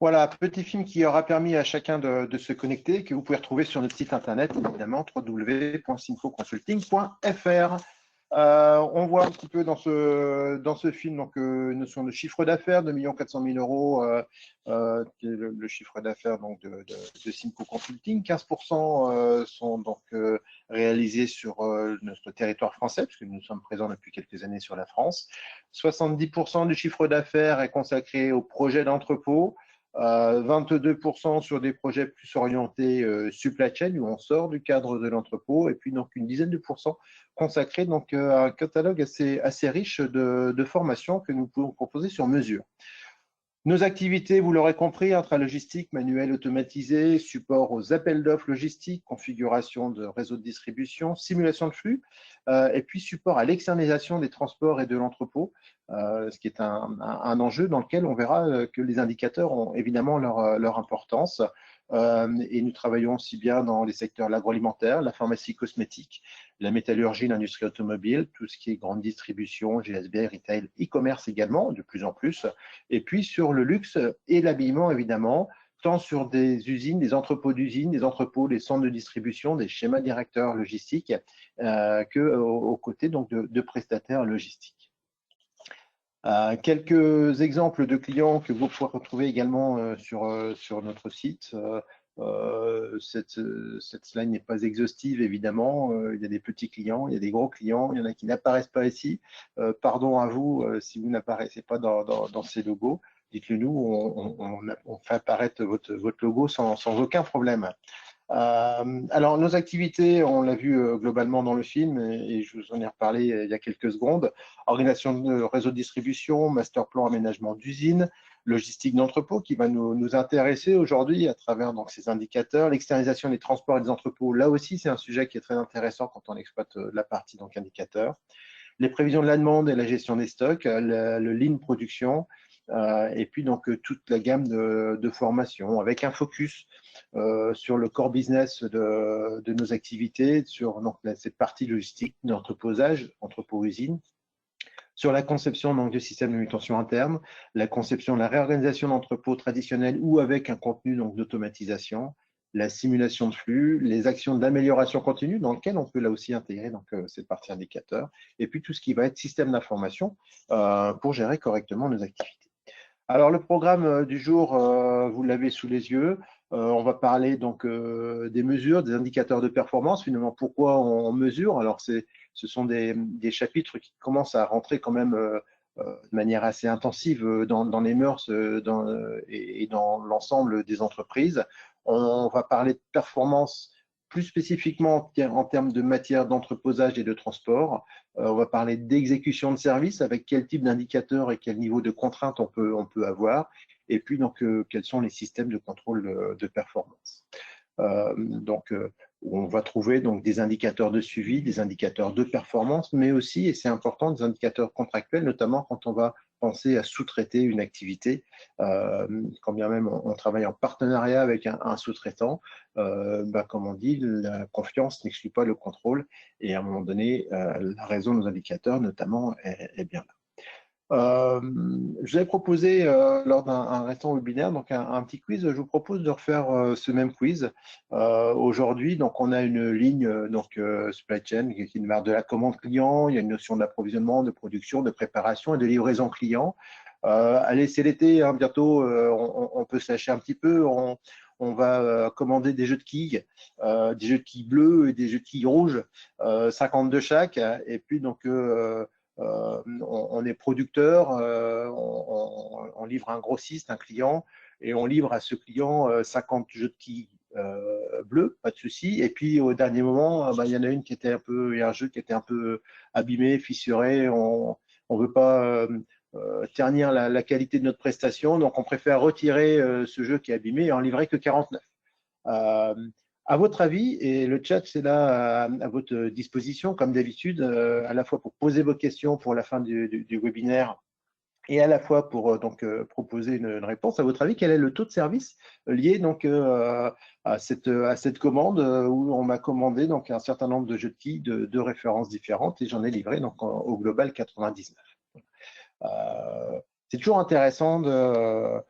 Voilà, petit film qui aura permis à chacun de se connecter, que vous pouvez retrouver sur notre site internet, évidemment, www.simfocconsulting.fr. On voit un petit peu dans ce film donc, une notion de chiffre d'affaires de 2 400 000 euros, qui est le chiffre d'affaires donc, de Simco Consulting. 15% sont donc réalisés sur notre territoire français, puisque nous sommes présents depuis quelques années sur la France. 70% du chiffre d'affaires est consacré aux projets d'entrepôt. 22% sur des projets plus orientés supply chain, où on sort du cadre de l'entrepôt, et puis donc une dizaine de pourcents consacrés donc, à un catalogue assez riche de formations que nous pouvons proposer sur mesure. Nos activités, vous l'aurez compris, intralogistique, manuel automatisé, support aux appels d'offres logistiques, configuration de réseaux de distribution, simulation de flux, et puis support à l'externalisation des transports et de l'entrepôt, ce qui est un enjeu dans lequel on verra que les indicateurs ont évidemment leur importance. Et nous travaillons aussi bien dans les secteurs l'agroalimentaire, la pharmacie cosmétique, la métallurgie, l'industrie automobile, tout ce qui est grande distribution, GSB, retail, e-commerce également, de plus en plus, et puis sur le luxe et l'habillement évidemment, tant sur des usines, des entrepôts d'usines, des entrepôts, des centres de distribution, des schémas directeurs logistiques, qu'aux côtés donc, de prestataires logistiques. Quelques exemples de clients que vous pouvez retrouver également sur notre site. Cette slide n'est pas exhaustive, évidemment. Il y a des petits clients, il y a des gros clients, il y en a qui n'apparaissent pas ici. Pardon à vous si vous n'apparaissez pas dans ces logos. Dites-le nous, on fait apparaître votre logo sans aucun problème. Alors, nos activités, on l'a vu globalement dans le film et je vous en ai reparlé il y a quelques secondes. Organisation de réseau de distribution, master plan aménagement d'usine, logistique d'entrepôt qui va nous intéresser aujourd'hui à travers donc, ces indicateurs. L'externalisation des transports et des entrepôts, là aussi, c'est un sujet qui est très intéressant quand on exploite la partie donc, indicateur. Les prévisions de la demande et la gestion des stocks, le lean production, et puis donc toute la gamme de formations avec un focus sur le core business de nos activités, sur donc, cette partie logistique d'entreposage, entrepôt-usine, sur la conception donc, de systèmes de manutention interne, la conception, la réorganisation d'entrepôts traditionnels ou avec un contenu d'automatisation, la simulation de flux, les actions d'amélioration continue dans lesquelles on peut là aussi intégrer donc, cette partie indicateur, et puis tout ce qui va être système d'information pour gérer correctement nos activités. Alors, le programme du jour, vous l'avez sous les yeux. On va parler donc des mesures, des indicateurs de performance. Finalement, pourquoi on mesure? Alors, ce sont des chapitres qui commencent à rentrer quand même de manière assez intensive dans les mœurs et dans l'ensemble des entreprises. On va parler de performance plus spécifiquement en termes de matière d'entreposage et de transport. On va parler d'exécution de service, avec quel type d'indicateur et quel niveau de contrainte on peut avoir, et puis donc quels sont les systèmes de contrôle de performance. On va trouver donc des indicateurs de suivi, des indicateurs de performance, mais aussi, et c'est important, des indicateurs contractuels, notamment quand on va penser à sous-traiter une activité, quand bien même on travaille en partenariat avec un sous-traitant, comme on dit, la confiance n'exclut pas le contrôle, et à un moment donné, la raison de nos indicateurs, notamment, est bien là. Je vous avais proposé lors d'un récent webinaire donc un petit quiz. Je vous propose de refaire ce même quiz aujourd'hui. Donc, on a une ligne supply chain qui démarre de la commande client. Il y a une notion d'approvisionnement, de production, de préparation et de livraison client. Allez, c'est l'été, hein, bientôt, on peut se lâcher un petit peu. On va commander des jeux de quilles bleus et des jeux de quilles rouges, 50 de chaque. Et puis, donc, on est producteur, on livre un grossiste, un client, et on livre à ce client 50 jeux de quilles bleus, pas de souci. Et puis au dernier moment, il y en a une qui était il y a un jeu qui était un peu abîmé, fissuré. On veut pas ternir la qualité de notre prestation, donc on préfère retirer ce jeu qui est abîmé et en livrer que 49. À votre avis, et le chat c'est là à votre disposition comme d'habitude, à la fois pour poser vos questions pour la fin du webinaire et à la fois pour proposer une réponse. À votre avis, quel est le taux de service lié donc à cette commande où on m'a commandé donc un certain nombre de jeux de quilles de références différentes et j'en ai livré donc au global 99. c'est toujours intéressant de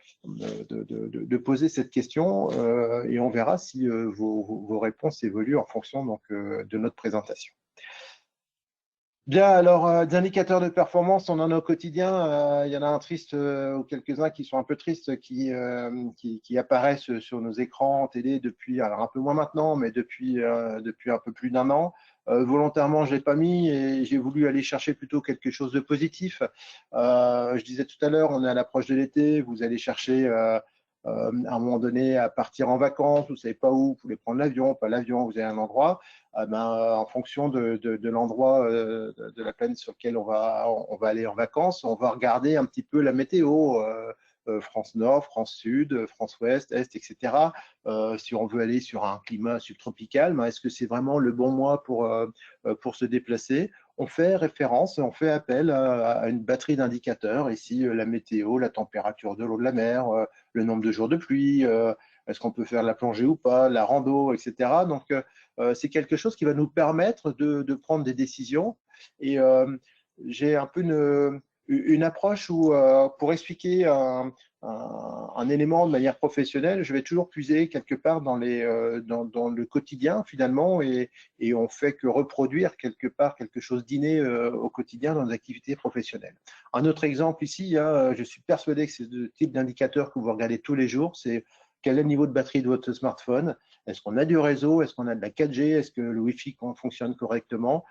poser cette question et on verra si vos réponses évoluent en fonction donc, de notre présentation. Bien, alors, des indicateurs de performance, on en a au quotidien. Il y en a un triste ou quelques-uns qui sont un peu tristes qui apparaissent sur nos écrans en télé depuis, alors un peu moins maintenant, mais depuis un peu plus d'un an. Volontairement, je ne l'ai pas mis et j'ai voulu aller chercher plutôt quelque chose de positif. Je disais tout à l'heure, on est à l'approche de l'été, vous allez chercher à un moment donné à partir en vacances, vous ne savez pas où, vous voulez prendre l'avion, pas l'avion, vous avez un endroit. En fonction de l'endroit de la planète sur lequel on va aller en vacances, on va regarder un petit peu la météo, France Nord, France Sud, France Ouest, Est, etc. Si on veut aller sur un climat subtropical, est-ce que c'est vraiment le bon mois pour se déplacer? On fait référence, on fait appel à une batterie d'indicateurs, ici la météo, la température de l'eau de la mer, le nombre de jours de pluie, est-ce qu'on peut faire de la plongée ou pas, la rando, etc. Donc, c'est quelque chose qui va nous permettre de prendre des décisions. Et j'ai un peu une approche où, pour expliquer un élément de manière professionnelle, je vais toujours puiser quelque part dans le quotidien finalement et on fait que reproduire quelque part quelque chose d'inné au quotidien dans nos activités professionnelles. Un autre exemple ici, je suis persuadé que c'est le type d'indicateur que vous regardez tous les jours, c'est quel est le niveau de batterie de votre smartphone? Est-ce qu'on a du réseau? Est-ce qu'on a de la 4G? Est-ce que le Wi-Fi fonctionne correctement?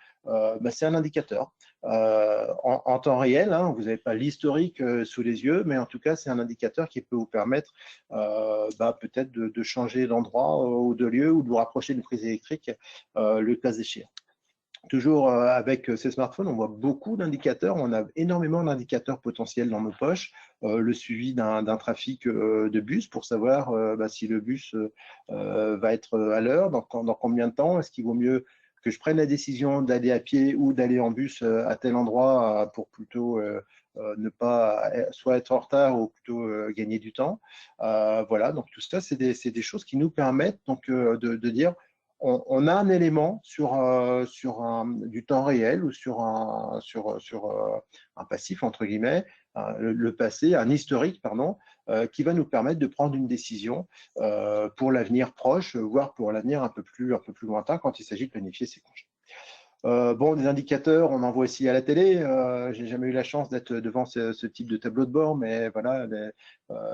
C'est un indicateur. En temps réel, hein, vous n'avez pas l'historique sous les yeux, mais en tout cas, c'est un indicateur qui peut vous permettre peut-être de changer d'endroit ou de lieu ou de vous rapprocher d'une prise électrique le cas échéant. Toujours avec ces smartphones, on voit beaucoup d'indicateurs, on a énormément d'indicateurs potentiels dans nos poches, le suivi d'un trafic de bus pour savoir si le bus va être à l'heure, dans combien de temps, est-ce qu'il vaut mieux que je prenne la décision d'aller à pied ou d'aller en bus à tel endroit pour plutôt ne pas soit être en retard ou plutôt gagner du temps. Voilà, donc tout ça, c'est des choses qui nous permettent donc, de dire on a un élément sur du temps réel ou sur un passif, entre guillemets, le passé, un historique, pardon, qui va nous permettre de prendre une décision pour l'avenir proche, voire pour l'avenir un peu plus lointain quand il s'agit de planifier ses congés. Des indicateurs, on en voit aussi à la télé. J'ai jamais eu la chance d'être devant ce type de tableau de bord, mais voilà,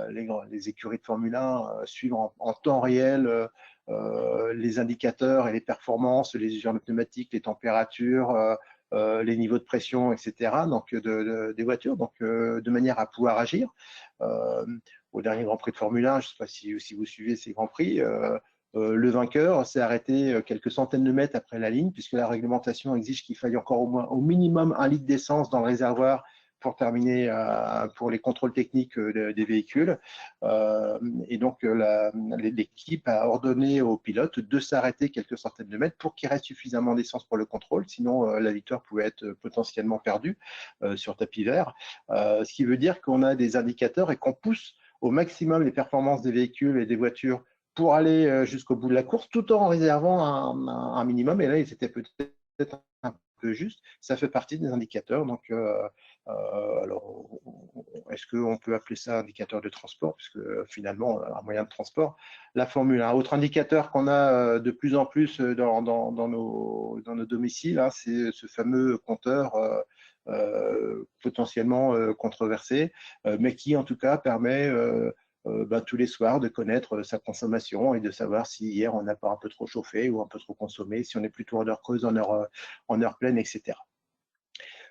les écuries de Formule 1 suivent en temps réel les indicateurs et les performances, les usures de pneumatiques, les températures, les niveaux de pression, etc. Donc des voitures, donc de manière à pouvoir agir. Au dernier Grand Prix de Formule 1, je ne sais pas si vous suivez ces Grands Prix. Le vainqueur s'est arrêté quelques centaines de mètres après la ligne, puisque la réglementation exige qu'il faille encore au minimum 1 litre d'essence dans le réservoir pour terminer pour les contrôles techniques des véhicules. Et donc, l'équipe a ordonné aux pilotes de s'arrêter quelques centaines de mètres pour qu'il reste suffisamment d'essence pour le contrôle, sinon la victoire pouvait être potentiellement perdue sur tapis vert. Ce qui veut dire qu'on a des indicateurs et qu'on pousse au maximum les performances des véhicules et des voitures pour aller jusqu'au bout de la course, tout en réservant un minimum. Et là, ils étaient peut-être un peu juste. Ça fait partie des indicateurs. Donc, alors, est-ce qu'on peut appeler ça indicateur de transport? Puisque finalement, un moyen de transport. La Formule 1. Autre indicateur qu'on a de plus en plus dans nos domiciles, hein, c'est ce fameux compteur potentiellement controversé, mais qui en tout cas permet tous les soirs de connaître sa consommation et de savoir si hier on n'a pas un peu trop chauffé ou un peu trop consommé, si on est plutôt en heure creuse, en heure pleine, etc.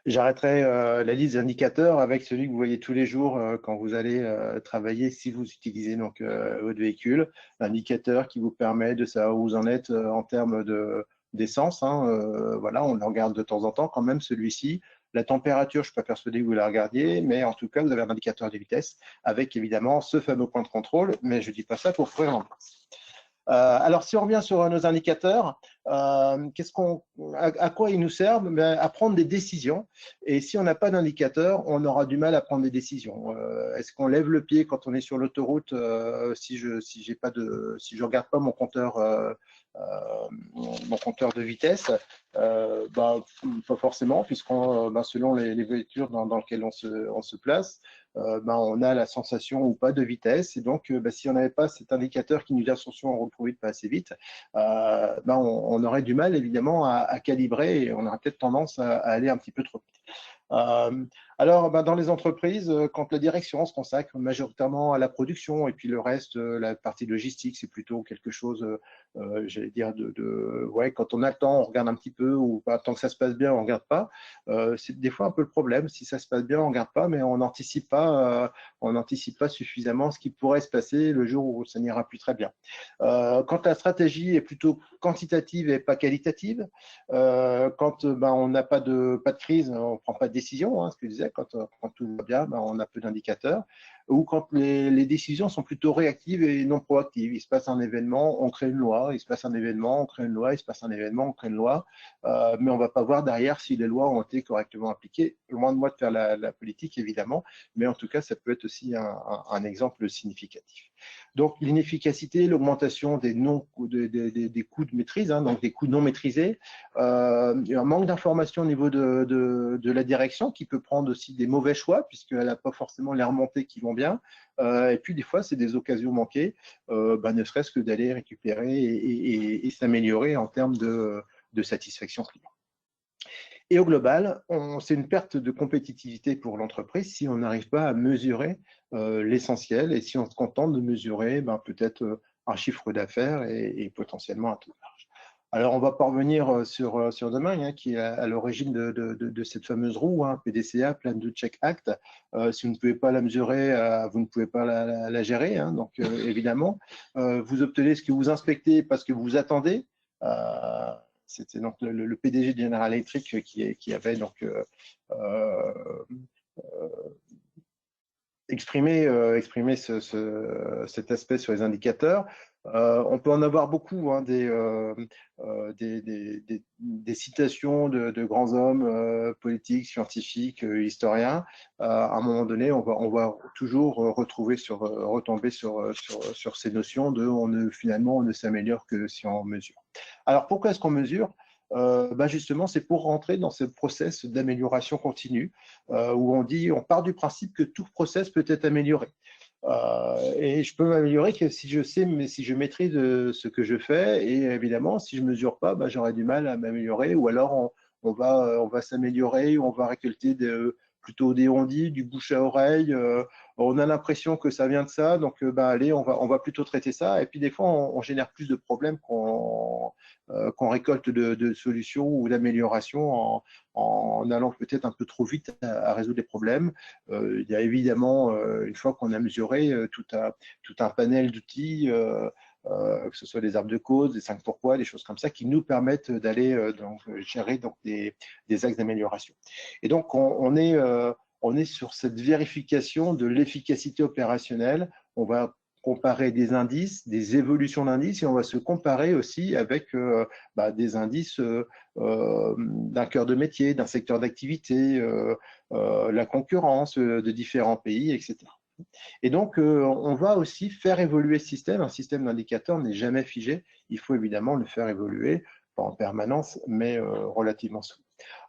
J'arrêterai la liste d'indicateurs avec celui que vous voyez tous les jours quand vous allez travailler, si vous utilisez donc votre véhicule, l'indicateur qui vous permet de savoir où vous en êtes en termes d'essence. Voilà, on le regarde de temps en temps quand même, celui-ci. La température, je ne suis pas persuadé que vous la regardiez, mais en tout cas, vous avez un indicateur de vitesse avec évidemment ce fameux point de contrôle, mais je ne dis pas ça pour courir en place. Alors, si on revient sur nos indicateurs, À quoi ils nous servent? Ben, à prendre des décisions. Et si on n'a pas d'indicateur, on aura du mal à prendre des décisions. Est-ce qu'on lève le pied quand on est sur l'autoroute si je regarde pas mon compteur de vitesse? Bah, pas forcément, selon les voitures dans lesquelles on se place, on a la sensation ou pas de vitesse. Et donc, si on n'avait pas cet indicateur qui nous dit attention, on roule trop vite, pas assez vite, on aurait du mal évidemment à calibrer et on aurait peut-être tendance à aller un petit peu trop vite. Alors, dans les entreprises, quand la direction se consacre majoritairement à la production et puis le reste, la partie logistique, c'est plutôt quelque chose, j'allais dire, ouais, quand on a le temps, on regarde un petit peu, ou pas, tant que ça se passe bien, on ne regarde pas. C'est des fois un peu le problème. Si ça se passe bien, on ne regarde pas, mais on n'anticipe pas suffisamment ce qui pourrait se passer le jour où ça n'ira plus très bien. Quand la stratégie est plutôt quantitative et pas qualitative, quand on n'a pas de crise, on ne prend pas de décision, hein, ce que je disais, quand tout va bien, on a peu d'indicateurs, ou quand les décisions sont plutôt réactives et non proactives. Il se passe un événement, on crée une loi, il se passe un événement, on crée une loi, il se passe un événement, on crée une loi, mais on ne va pas voir derrière si les lois ont été correctement appliquées. Loin de moi de faire la politique, évidemment, mais en tout cas, ça peut être aussi un exemple significatif. Donc, l'inefficacité, l'augmentation des coûts de maîtrise, hein, donc des coûts non maîtrisés, il y a un manque d'information au niveau de la direction qui peut prendre aussi des mauvais choix puisqu'elle n'a pas forcément les remontées qui vont bien. Et puis, des fois, c'est des occasions manquées, ne serait-ce que d'aller récupérer et s'améliorer en termes de satisfaction client. Et au global, c'est une perte de compétitivité pour l'entreprise si on n'arrive pas à mesurer l'essentiel et si on se contente de mesurer peut-être un chiffre d'affaires et potentiellement un taux de marge. Alors, on va parvenir sur Domain, hein, qui est à l'origine de cette fameuse roue, hein, PDCA, Plan do Check Act. Si vous ne pouvez pas la mesurer, vous ne pouvez pas la gérer. Hein, donc, évidemment, vous obtenez ce que vous inspectez parce que vous attendez. C'était donc le PDG de General Electric qui avait donc exprimé cet aspect sur les indicateurs. On peut en avoir beaucoup, hein, des citations de grands hommes politiques, scientifiques, historiens. À un moment donné, on va toujours retomber sur ces notions de finalement, on ne s'améliore que si on mesure. Alors, pourquoi est-ce qu'on mesure? Justement, c'est pour rentrer dans ce process d'amélioration continue où on part du principe que tout process peut être amélioré. Et je peux m'améliorer que si je sais, mais si je maîtrise ce que je fais. Et évidemment, si je ne mesure pas, j'aurai du mal à m'améliorer. Ou alors, on va s'améliorer, on va récolter plutôt des on-dit, du bouche à oreille. On a l'impression que ça vient de ça. Donc, allez, on va plutôt traiter ça. Et puis, des fois, on génère plus de problèmes qu'on récolte de solutions ou d'améliorations en allant peut-être un peu trop vite à résoudre les problèmes. Il y a évidemment, une fois qu'on a mesuré tout un panel d'outils, que ce soit des arbres de cause, des 5 pourquoi, des choses comme ça, qui nous permettent d'aller gérer des axes d'amélioration. Et donc, on est sur cette vérification de l'efficacité opérationnelle. On va comparer des indices, des évolutions d'indices, et on va se comparer aussi avec des indices d'un cœur de métier, d'un secteur d'activité, la concurrence de différents pays, etc. Et donc, on va aussi faire évoluer ce système. Un système d'indicateurs n'est jamais figé. Il faut évidemment le faire évoluer, pas en permanence, mais relativement souvent.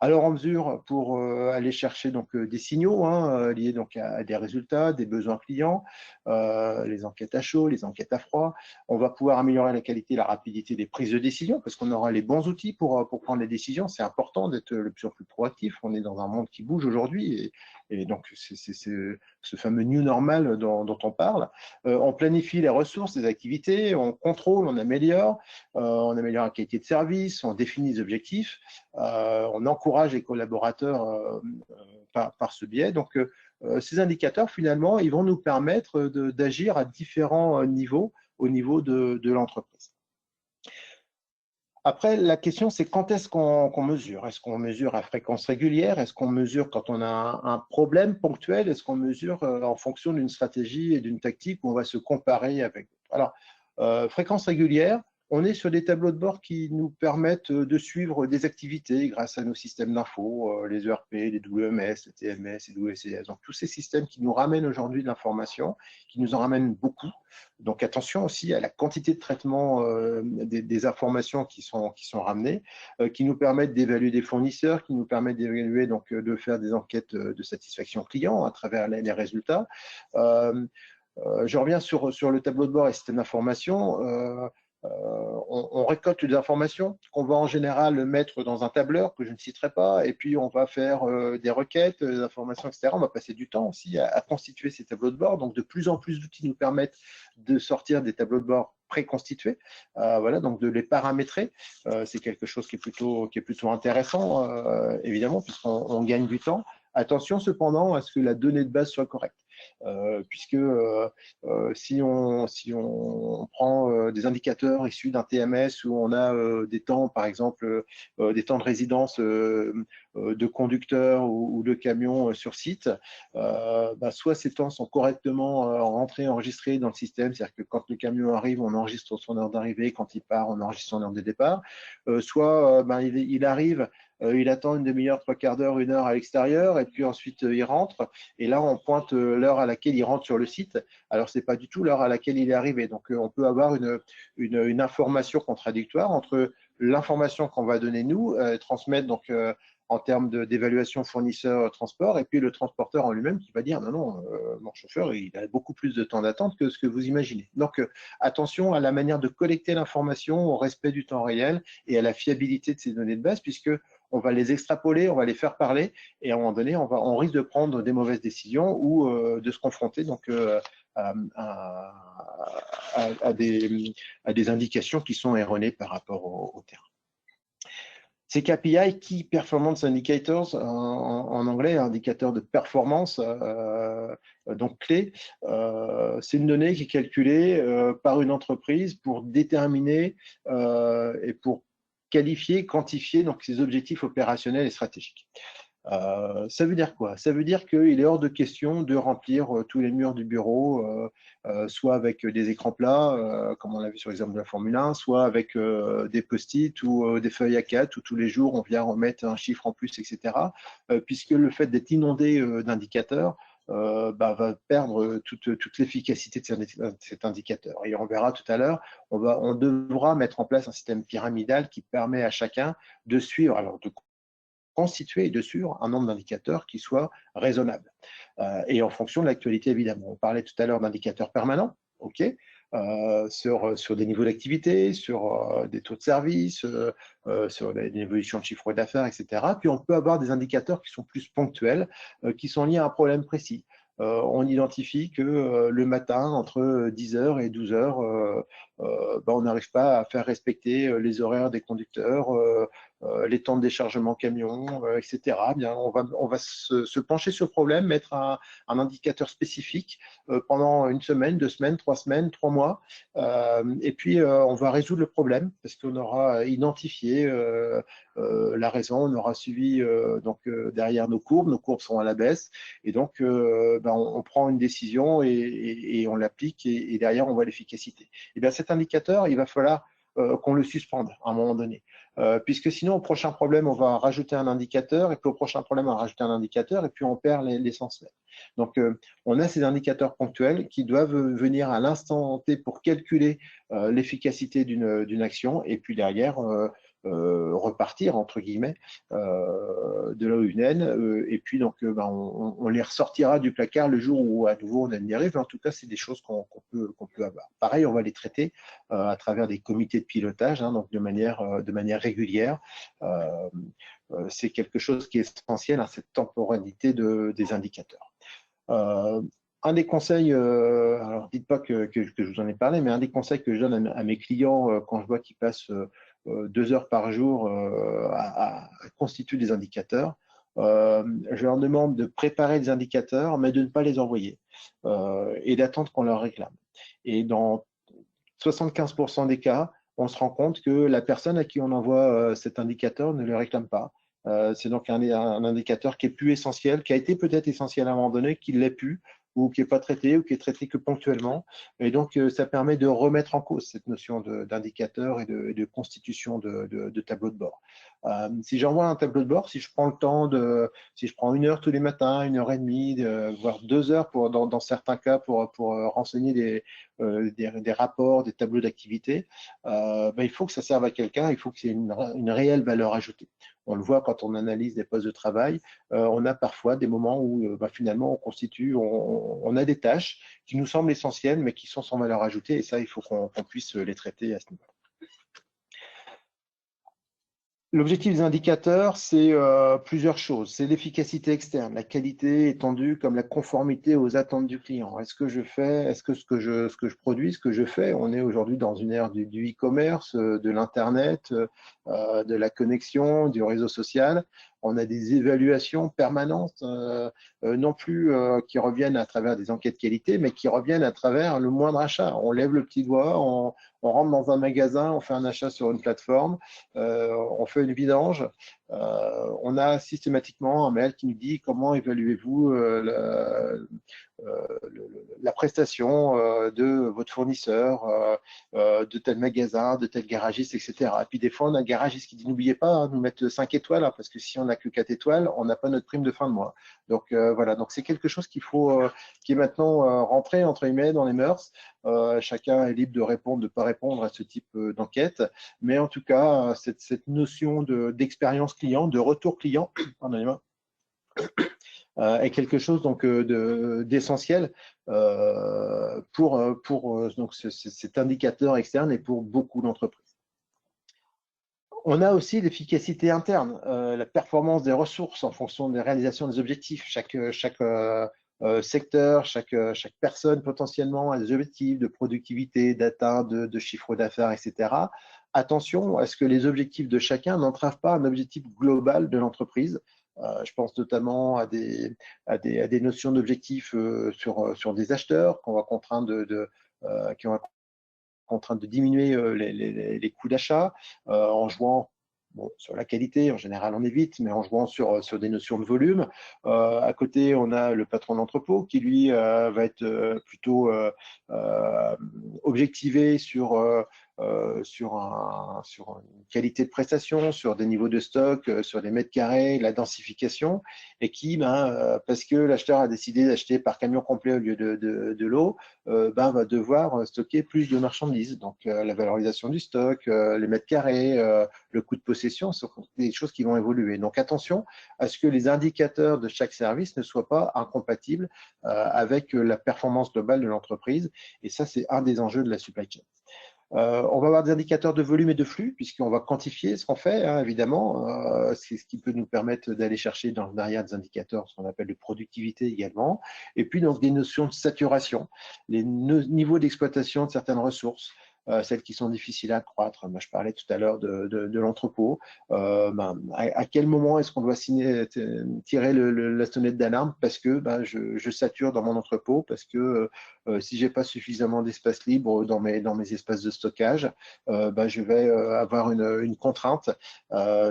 Alors, on mesure pour aller chercher donc, des signaux liés donc, à des résultats, des besoins clients, les enquêtes à chaud, les enquêtes à froid. On va pouvoir améliorer la qualité et la rapidité des prises de décision parce qu'on aura les bons outils pour prendre les décisions. C'est important d'être de plus en plus proactif. On est dans un monde qui bouge aujourd'hui et donc c'est ce fameux new normal dont on parle. On planifie les ressources, les activités, on contrôle, on améliore la qualité de service, on définit les objectifs, on encourage les collaborateurs par ce biais. Donc, ces indicateurs, finalement, ils vont nous permettre d'agir à différents niveaux au niveau de l'entreprise. Après, la question, c'est quand est-ce qu'on mesure? Est-ce qu'on mesure à fréquence régulière? Est-ce qu'on mesure quand on a un problème ponctuel? Est-ce qu'on mesure en fonction d'une stratégie et d'une tactique où on va se comparer avec d'autres? Alors, fréquence régulière, on est sur des tableaux de bord qui nous permettent de suivre des activités grâce à nos systèmes d'info, les ERP, les WMS, les TMS, les WCS. Donc, tous ces systèmes qui nous ramènent aujourd'hui de l'information, qui nous en ramènent beaucoup. Donc, attention aussi à la quantité de traitement des informations qui sont ramenées, qui nous permettent d'évaluer des fournisseurs, qui nous permettent d'évaluer, donc, de faire des enquêtes de satisfaction client à travers les résultats. Je reviens sur le tableau de bord et système d'information. On récolte des informations qu'on va en général mettre dans un tableur que je ne citerai pas, et puis on va faire des requêtes, des informations, etc. On va passer du temps aussi à constituer ces tableaux de bord. Donc, de plus en plus d'outils nous permettent de sortir des tableaux de bord préconstitués, voilà, donc de les paramétrer. C'est quelque chose qui est plutôt intéressant, évidemment, puisqu'on gagne du temps. Attention cependant à ce que la donnée de base soit correcte. Puisque si on prend des indicateurs issus d'un TMS où on a des temps, par exemple, des temps de résidence de conducteurs ou de camions sur site, soit ces temps sont correctement rentrés, enregistrés dans le système, c'est-à-dire que quand le camion arrive, on enregistre son heure d'arrivée, quand il part, on enregistre son heure de départ, soit il arrive, il attend une demi-heure, trois quarts d'heure, une heure à l'extérieur, et puis ensuite il rentre, et là on pointe l'heure à laquelle il rentre sur le site. Alors c'est pas du tout l'heure à laquelle il est arrivé. Donc on peut avoir une information contradictoire entre l'information qu'on va donner nous, transmettre donc en termes d'évaluation fournisseur transport, et puis le transporteur en lui-même qui va dire non, mon chauffeur il a beaucoup plus de temps d'attente que ce que vous imaginez. Donc attention à la manière de collecter l'information, au respect du temps réel et à la fiabilité de ces données de base, puisque on va les extrapoler, on va les faire parler, et à un moment donné, on risque de prendre des mauvaises décisions ou de se confronter donc, à des indications qui sont erronées par rapport au terrain. Ces KPI, Key Performance Indicators, en anglais, indicateurs de performance, donc clé, c'est une donnée qui est calculée par une entreprise pour déterminer et pour qualifier, quantifier donc, ses objectifs opérationnels et stratégiques. Ça veut dire quoi? Ça veut dire qu'il est hors de question de remplir tous les murs du bureau, soit avec des écrans plats, comme on l'a vu sur l'exemple de la Formule 1, soit avec des post-it ou des feuilles A4 où tous les jours on vient remettre un chiffre en plus, etc. Puisque le fait d'être inondé d'indicateurs va perdre toute l'efficacité de cet indicateur. Et on verra tout à l'heure, on devra mettre en place un système pyramidal qui permet à chacun de suivre, alors de constituer et de suivre un nombre d'indicateurs qui soit raisonnable. Et en fonction de l'actualité, évidemment. On parlait tout à l'heure d'indicateurs permanents, OK, sur des niveaux d'activité, sur des taux de service, sur une évolution de chiffre d'affaires, etc. Puis on peut avoir des indicateurs qui sont plus ponctuels, qui sont liés à un problème précis. On identifie que le matin, entre 10h et 12h, on n'arrive pas à faire respecter les horaires des conducteurs, les temps de déchargement camion, etc. Bien, on va se pencher sur le problème, mettre un indicateur spécifique pendant une semaine, 2 semaines, 3 semaines, 3 mois, et puis on va résoudre le problème parce qu'on aura identifié la raison, on aura suivi derrière nos courbes sont à la baisse, et donc on prend une décision et on l'applique, et derrière on voit l'efficacité. Et bien cet indicateur, il va falloir qu'on le suspende à un moment donné. Puisque sinon, au prochain problème, on va rajouter un indicateur, et puis au prochain problème, on va rajouter un indicateur, et puis on perd l'essentiel. Donc, on a ces indicateurs ponctuels qui doivent venir à l'instant T pour calculer l'efficacité d'une action, et puis derrière, repartir, entre guillemets, de là où ils viennent, et puis donc on les ressortira du placard le jour où à nouveau on y arrive, mais en tout cas c'est des choses qu'on peut avoir. Pareil, on va les traiter à travers des comités de pilotage, hein, donc de manière régulière. C'est quelque chose qui est essentiel à cette temporalité des indicateurs. Un des conseils, alors dites pas que je vous en ai parlé, mais un des conseils que je donne à mes clients quand je vois qu'ils passent 2 heures par jour à constituer des indicateurs, je leur demande de préparer des indicateurs, mais de ne pas les envoyer et d'attendre qu'on leur réclame. Et dans 75% des cas, on se rend compte que la personne à qui on envoie cet indicateur ne le réclame pas. C'est donc un indicateur qui est plus essentiel, qui a été peut-être essentiel à un moment donné, qui ne l'est plus, ou qui n'est pas traité ou qui est traité que ponctuellement. Et donc, ça permet de remettre en cause cette notion d'indicateur et de constitution de tableau de bord. Si j'envoie un tableau de bord, si je prends le temps si je prends 1 heure tous les matins, 1 heure et demie, voire 2 heures dans certains cas pour renseigner des rapports, des tableaux d'activité, il faut que ça serve à quelqu'un, il faut que c'est une réelle valeur ajoutée. On le voit quand on analyse des postes de travail, on a parfois des moments où finalement on a des tâches qui nous semblent essentielles mais qui sont sans valeur ajoutée, et ça, il faut qu'on puisse les traiter à ce niveau. L'objectif des indicateurs, c'est plusieurs choses. C'est l'efficacité externe, la qualité étendue comme la conformité aux attentes du client. Est-ce que ce que je produis, ce que je fais, on est aujourd'hui dans une ère du e-commerce, de l'Internet, de la connexion, du réseau social. On a des évaluations permanentes, non plus qui reviennent à travers des enquêtes qualité, mais qui reviennent à travers le moindre achat. On lève le petit doigt, on rentre dans un magasin, on fait un achat sur une plateforme, on fait une vidange, on a systématiquement un mail qui nous dit comment évaluez-vous la prestation de votre fournisseur, de tel magasin, de tel garagiste, etc. Et puis des fois, on a un garagiste qui dit n'oubliez pas, hein, nous mettre 5 étoiles, hein, parce que si on n'a que 4 étoiles, on n'a pas notre prime de fin de mois. Donc voilà, donc c'est quelque chose qui est maintenant rentré entre guillemets dans les mœurs. Chacun est libre de répondre, de ne pas répondre à ce type d'enquête, mais en tout cas, cette notion d'expérience client, de retour client, pardonnez-moi, est quelque chose donc d'essentiel pour donc cet indicateur externe et pour beaucoup d'entreprises. On a aussi l'efficacité interne, la performance des ressources en fonction des réalisations des objectifs. Chaque secteur, chaque personne potentiellement a des objectifs de productivité, d'atteinte, de chiffre d'affaires, etc. Attention à ce que les objectifs de chacun n'entravent pas un objectif global de l'entreprise. Je pense notamment à des notions d'objectifs sur des acheteurs qu'on va contraindre qui ont contrainte de diminuer les coûts d'achat en jouant sur la qualité. En général, on évite, mais en jouant sur des notions de volume. À côté, on a le patron d'entrepôt qui, lui, va être plutôt objectivé sur une qualité de prestation, sur des niveaux de stock, sur des mètres carrés, la densification, et qui, parce que l'acheteur a décidé d'acheter par camion complet au lieu de lot, va devoir stocker plus de marchandises. Donc, la valorisation du stock, les mètres carrés, le coût de possession, ce sont des choses qui vont évoluer. Donc, attention à ce que les indicateurs de chaque service ne soient pas incompatibles avec la performance globale de l'entreprise. Et ça, c'est un des enjeux de la supply chain. On va avoir des indicateurs de volume et de flux, puisqu'on va quantifier ce qu'on fait, hein, évidemment. C'est ce qui peut nous permettre d'aller chercher derrière des indicateurs, ce qu'on appelle de productivité également. Et puis, donc, des notions de saturation, les niveaux d'exploitation de certaines ressources. Celles qui sont difficiles à accroître. Moi, je parlais tout à l'heure de l'entrepôt. À quel moment est-ce qu'on doit tirer la sonnette d'alarme parce que je sature dans mon entrepôt, parce que si j'ai pas suffisamment d'espace libre dans mes espaces de stockage, je vais avoir une contrainte.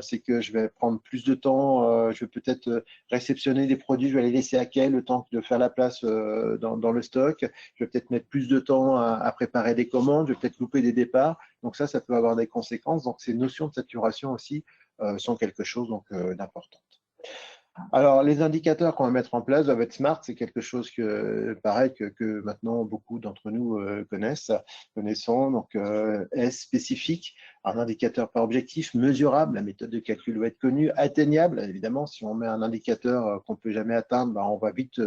C'est que je vais prendre plus de temps, je vais peut-être réceptionner des produits, je vais les laisser à quai le temps de faire la place dans le stock. Je vais peut-être mettre plus de temps à préparer des commandes, je vais peut-être louper des départs. Donc ça peut avoir des conséquences. Donc ces notions de saturation aussi sont quelque chose d'important. Alors, les indicateurs qu'on va mettre en place doivent être smart. C'est quelque chose pareil, que maintenant beaucoup d'entre nous connaissons. Donc, S spécifique, un indicateur par objectif, mesurable. La méthode de calcul doit être connue, atteignable. Évidemment, si on met un indicateur qu'on ne peut jamais atteindre, on va vite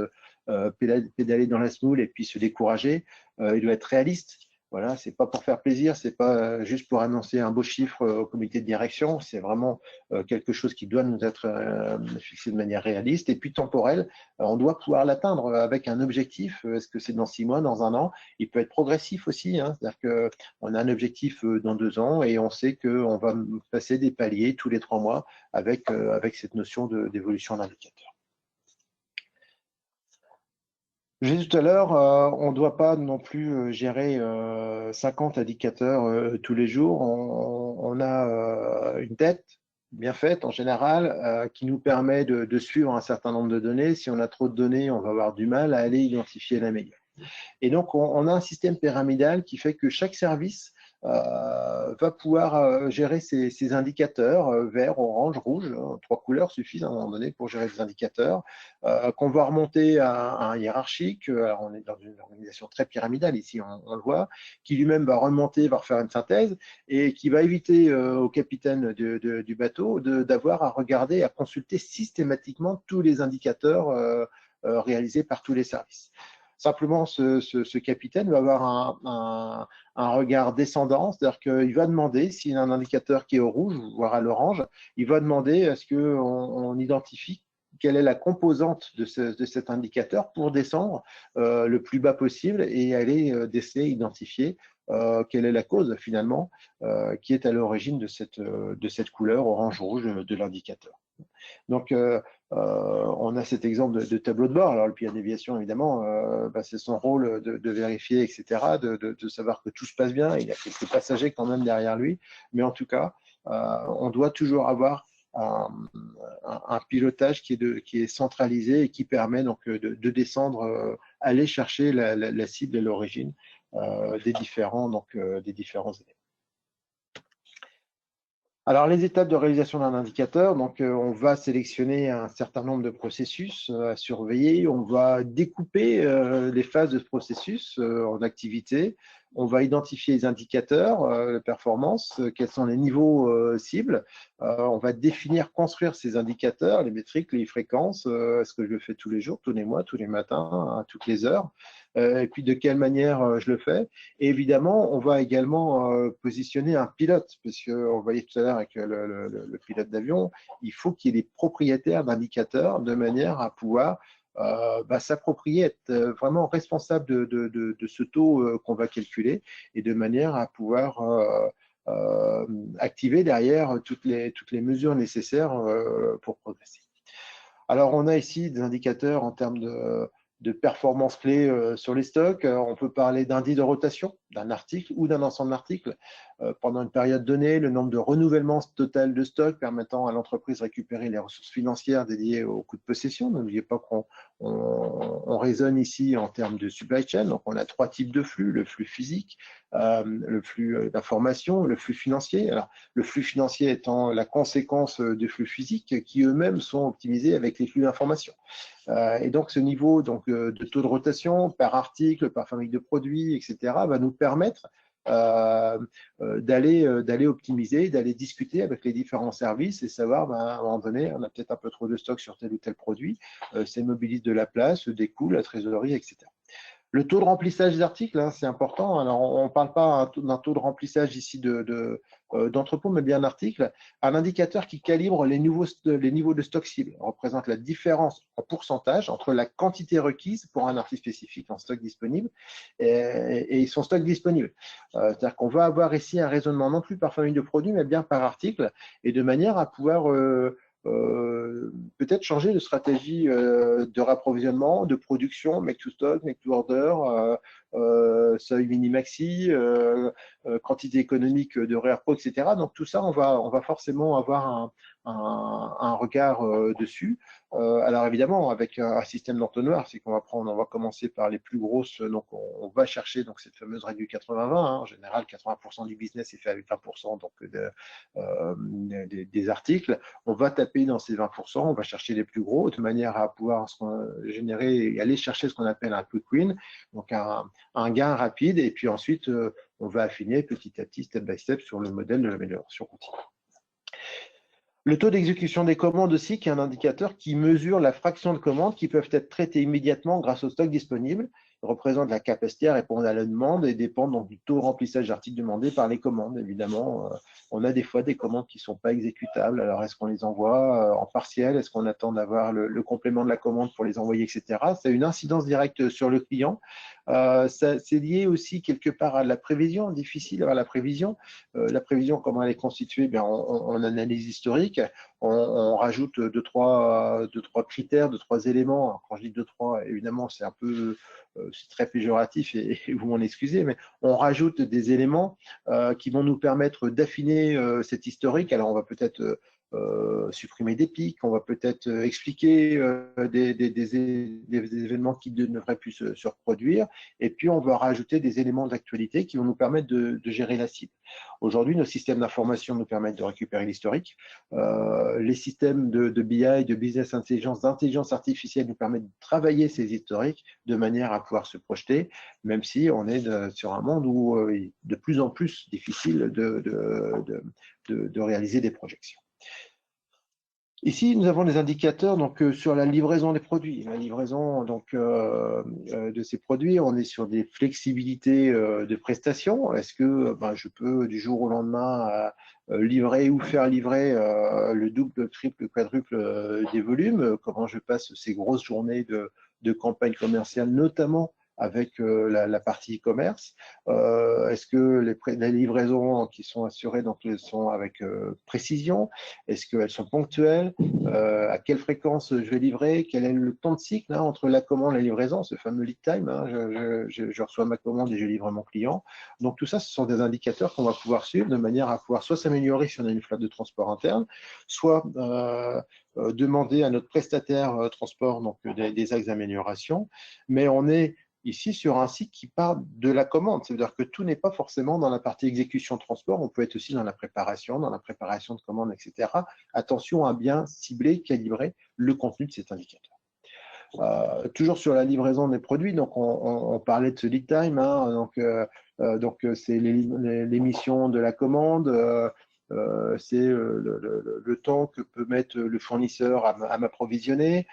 pédaler dans la semoule et puis se décourager. Il doit être réaliste. Voilà, c'est pas pour faire plaisir, c'est pas juste pour annoncer un beau chiffre au comité de direction, c'est vraiment quelque chose qui doit nous être fixé de manière réaliste et puis temporelle. On doit pouvoir l'atteindre avec un objectif. Est-ce que c'est dans 6 mois, dans 1 an? Il peut être progressif aussi, hein, c'est-à-dire qu'on a un objectif dans 2 ans et on sait qu'on va passer des paliers tous les 3 mois avec cette notion d'évolution d'indicateur. J'ai dit tout à l'heure, on ne doit pas non plus gérer 50 indicateurs tous les jours. On a une tête, bien faite en général, qui nous permet de suivre un certain nombre de données. Si on a trop de données, on va avoir du mal à aller identifier la meilleure. Et donc, on a un système pyramidal qui fait que chaque service va pouvoir gérer ses indicateurs, vert, orange, rouge. 3 couleurs suffisent à un moment donné pour gérer des indicateurs, qu'on va remonter à un hiérarchique. Alors, on est dans une organisation très pyramidale ici, on le voit, qui lui-même va remonter, va refaire une synthèse, et qui va éviter au capitaine du bateau d'avoir à regarder, à consulter systématiquement tous les indicateurs réalisés par tous les services. Simplement, ce capitaine va avoir un regard descendant, c'est-à-dire qu'il va demander, s'il y a un indicateur qui est au rouge, voire à l'orange, il va demander à ce qu'on identifie quelle est la composante de cet indicateur pour descendre le plus bas possible et aller déceler, identifier quelle est la cause finalement qui est à l'origine de cette couleur orange-rouge de l'indicateur. Donc, on a cet exemple de tableau de bord. Alors, le pilote d'aviation, évidemment, c'est son rôle de vérifier, etc., de savoir que tout se passe bien. Il y a quelques passagers quand même derrière lui. Mais en tout cas, on doit toujours avoir un pilotage qui est centralisé et qui permet donc de descendre, aller chercher la cible et l'origine des différents éléments. Alors, les étapes de réalisation d'un indicateur, donc on va sélectionner un certain nombre de processus à surveiller, on va découper les phases de ce processus en activités, on va identifier les indicateurs de performance, quels sont les niveaux cibles, on va définir, construire ces indicateurs, les métriques, les fréquences, est-ce que je le fais tous les jours, tous les mois, tous les matins, à toutes les heures, et puis de quelle manière je le fais. Et évidemment, on va également positionner un pilote, parce qu'on voyait tout à l'heure avec le pilote d'avion, il faut qu'il y ait des propriétaires d'indicateurs de manière à pouvoir s'approprier, être vraiment responsable de ce taux qu'on va calculer et de manière à pouvoir activer derrière toutes les mesures nécessaires pour progresser. Alors, on a ici des indicateurs en termes de performance clés sur les stocks. On peut parler d'indice de rotation d'un article ou d'un ensemble d'articles. Pendant une période donnée, le nombre de renouvellements total de stock permettant à l'entreprise de récupérer les ressources financières dédiées au coût de possession. N'oubliez pas qu'on raisonne ici en termes de supply chain. Donc, on a 3 types de flux, le flux physique, le flux d'information, le flux financier. Alors, le flux financier étant la conséquence des flux physiques qui eux-mêmes sont optimisés avec les flux d'information. Et donc, ce niveau de taux de rotation par article, par famille de produits, etc., va nous permettre d'aller optimiser, d'aller discuter avec les différents services et savoir, à un moment donné, on a peut-être un peu trop de stock sur tel ou tel produit, ça mobilise de la place, des coûts, la trésorerie, etc. Le taux de remplissage des articles, hein, c'est important. Alors, on ne parle pas d'un taux de remplissage ici d'entrepôt, mais bien d'articles. Un indicateur qui calibre les niveaux de stock cible représente la différence en pourcentage entre la quantité requise pour un article spécifique en stock disponible et son stock disponible. C'est-à-dire qu'on va avoir ici un raisonnement non plus par famille de produits, mais bien par article, et de manière à pouvoir peut-être changer de stratégie de rapprovisionnement, de production, make to stock, make to order, seuil mini-maxi, quantité économique de réappro, etc. Donc tout ça, on va forcément avoir un regard dessus. Alors évidemment, avec un système d'entonnoir, c'est qu'on va commencer par les plus grosses, donc on va chercher donc cette fameuse règle du 80-20. Hein. En général, 80% du business est fait avec 20% donc des articles. On va taper dans ces 20%, on va chercher les plus gros de manière à pouvoir générer et aller chercher ce qu'on appelle un quick win, donc un gain rapide, et puis ensuite on va affiner petit à petit, step by step, sur le modèle de l'amélioration continue. Le taux d'exécution des commandes aussi, qui est un indicateur qui mesure la fraction de commandes qui peuvent être traitées immédiatement grâce au stock disponible. Il représente la capacité à répondre à la demande et dépend donc du taux de remplissage d'articles demandés par les commandes. Évidemment, on a des fois des commandes qui ne sont pas exécutables. Alors, est-ce qu'on les envoie en partiel? Est-ce qu'on attend d'avoir le complément de la commande pour les envoyer, etc. Ça a une incidence directe sur le client. C'est lié aussi quelque part à la prévision, difficile à la prévision. La prévision, comment elle est constituée? Bien, on analyse historique, on rajoute deux, trois critères, 2-3 éléments. Alors, quand je dis 2-3, évidemment, c'est un peu, c'est très péjoratif et vous m'en excusez, mais on rajoute des éléments qui vont nous permettre d'affiner cet historique. Alors, on va peut-être supprimer des pics, on va peut-être expliquer des événements qui ne devraient plus se reproduire, et puis on va rajouter des éléments d'actualité qui vont nous permettre de gérer la cible. Aujourd'hui, nos systèmes d'information nous permettent de récupérer l'historique. Les systèmes de BI, de business intelligence, d'intelligence artificielle nous permettent de travailler ces historiques de manière à pouvoir se projeter, même si on est sur un monde où il est de plus en plus difficile de réaliser des projections. Ici, nous avons des indicateurs donc, sur la livraison des produits. La livraison donc, de ces produits, on est sur des flexibilités de prestations. Est-ce que je peux du jour au lendemain livrer ou faire livrer le double, le triple, le quadruple des volumes? Comment je passe ces grosses journées de campagne commerciale, notamment avec la partie e-commerce? Est-ce que les livraisons qui sont assurées donc, sont avec précision? Est-ce qu'elles sont ponctuelles? À quelle fréquence je vais livrer? Quel est le temps de cycle entre la commande et la livraison, ce fameux lead time? Je reçois ma commande et je livre à mon client. Donc tout ça, ce sont des indicateurs qu'on va pouvoir suivre de manière à pouvoir soit s'améliorer si on a une flotte de transport interne, soit demander à notre prestataire transport donc, des axes d'amélioration. Mais on est ici sur un site qui part de la commande. C'est-à-dire que tout n'est pas forcément dans la partie exécution transport, on peut être aussi dans la préparation de commande, etc. Attention à bien cibler, calibrer le contenu de cet indicateur. Toujours sur la livraison des produits, donc on parlait de ce lead time, donc c'est l'émission de la commande, c'est le temps que peut mettre le fournisseur à m'approvisionner,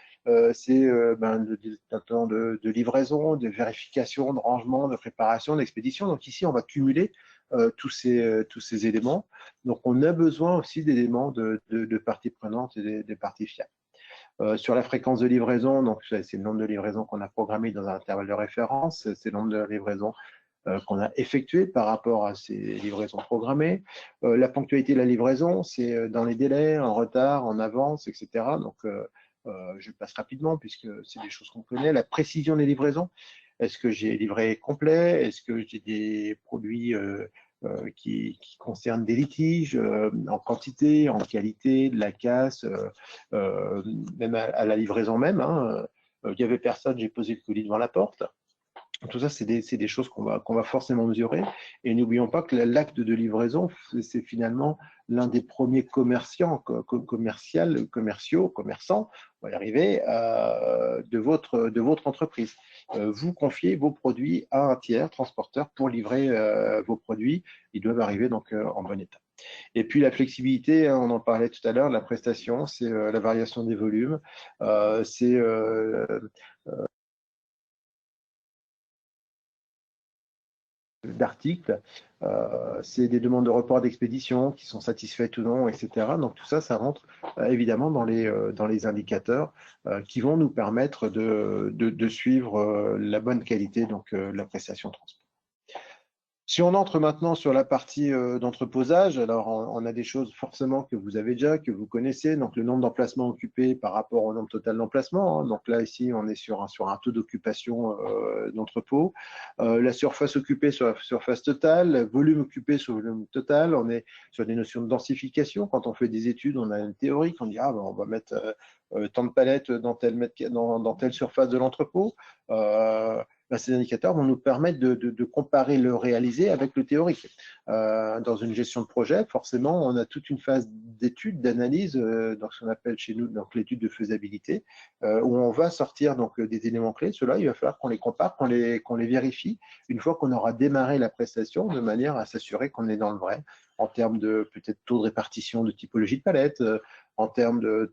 c'est le temps de livraison, de vérification, de rangement, de préparation, d'expédition. Donc ici, on va cumuler tous ces éléments. Donc on a besoin aussi d'éléments de parties prenantes et des parties fiables. Sur la fréquence de livraison, donc c'est le nombre de livraisons qu'on a programmé dans un intervalle de référence, c'est le nombre de livraisons qu'on a effectué par rapport à ces livraisons programmées. La ponctualité de la livraison, c'est dans les délais, en retard, en avance, etc. Donc, je passe rapidement puisque c'est des choses qu'on connaît. La précision des livraisons, est-ce que j'ai livré complet? Est-ce que j'ai des produits qui concernent des litiges en quantité, en qualité, de la casse, même à la livraison même. Il n'y avait personne, j'ai posé le colis devant la porte. Tout ça, c'est des choses qu'on va forcément mesurer. Et n'oublions pas que l'acte de livraison, c'est finalement l'un des premiers commerçants, on va y arriver, de votre entreprise. Vous confiez vos produits à un tiers transporteur pour livrer vos produits. Ils doivent arriver donc en bon état. Et puis la flexibilité, on en parlait tout à l'heure, la prestation, c'est la variation des volumes, c'est d'articles, c'est des demandes de report d'expédition qui sont satisfaites ou non, etc. Donc tout ça, ça rentre évidemment dans les indicateurs qui vont nous permettre de suivre la bonne qualité, donc la prestation de transport. Si on entre maintenant sur la partie d'entreposage, alors on a des choses forcément que vous avez déjà, que vous connaissez, donc le nombre d'emplacements occupés par rapport au nombre total d'emplacements. Donc là, ici, on est sur un taux d'occupation d'entrepôt. La surface occupée sur la surface totale, le volume occupé sur le volume total. On est sur des notions de densification. Quand on fait des études, on a une théorie, on dit on va mettre tant de palettes dans telle surface de l'entrepôt. Ces indicateurs vont nous permettre de comparer le réalisé avec le théorique. Dans une gestion de projet, forcément, on a toute une phase d'étude, d'analyse, dans ce qu'on appelle chez nous l'étude de faisabilité, où on va sortir donc, des éléments clés. Ceux-là, il va falloir qu'on les compare, qu'on les vérifie une fois qu'on aura démarré la prestation, de manière à s'assurer qu'on est dans le vrai, en termes de peut-être taux de répartition de typologie de palette, en termes de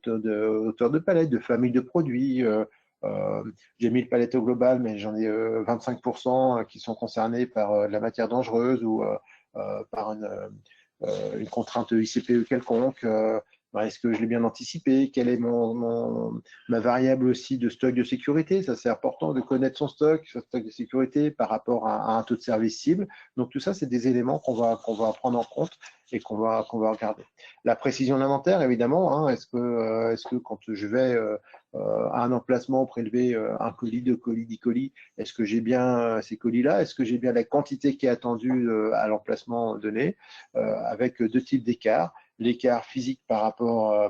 hauteur de palette, de famille de produits. J'ai mis le palette au global, mais j'en ai 25% qui sont concernés par la matière dangereuse ou par une contrainte ICPE quelconque. Est-ce que je l'ai bien anticipé? Quelle est ma variable aussi de stock de sécurité? Ça, c'est important de connaître son stock de sécurité par rapport à un taux de service cible. Donc, tout ça, c'est des éléments qu'on va prendre en compte et qu'on va regarder. La précision de l'inventaire, évidemment. Est-ce que quand je vais à un emplacement prélever un colis, 2 colis, 10 colis. Est-ce que j'ai bien ces colis-là? Est-ce que j'ai bien la quantité qui est attendue à l'emplacement donné, avec 2 types d'écarts? L'écart physique par rapport,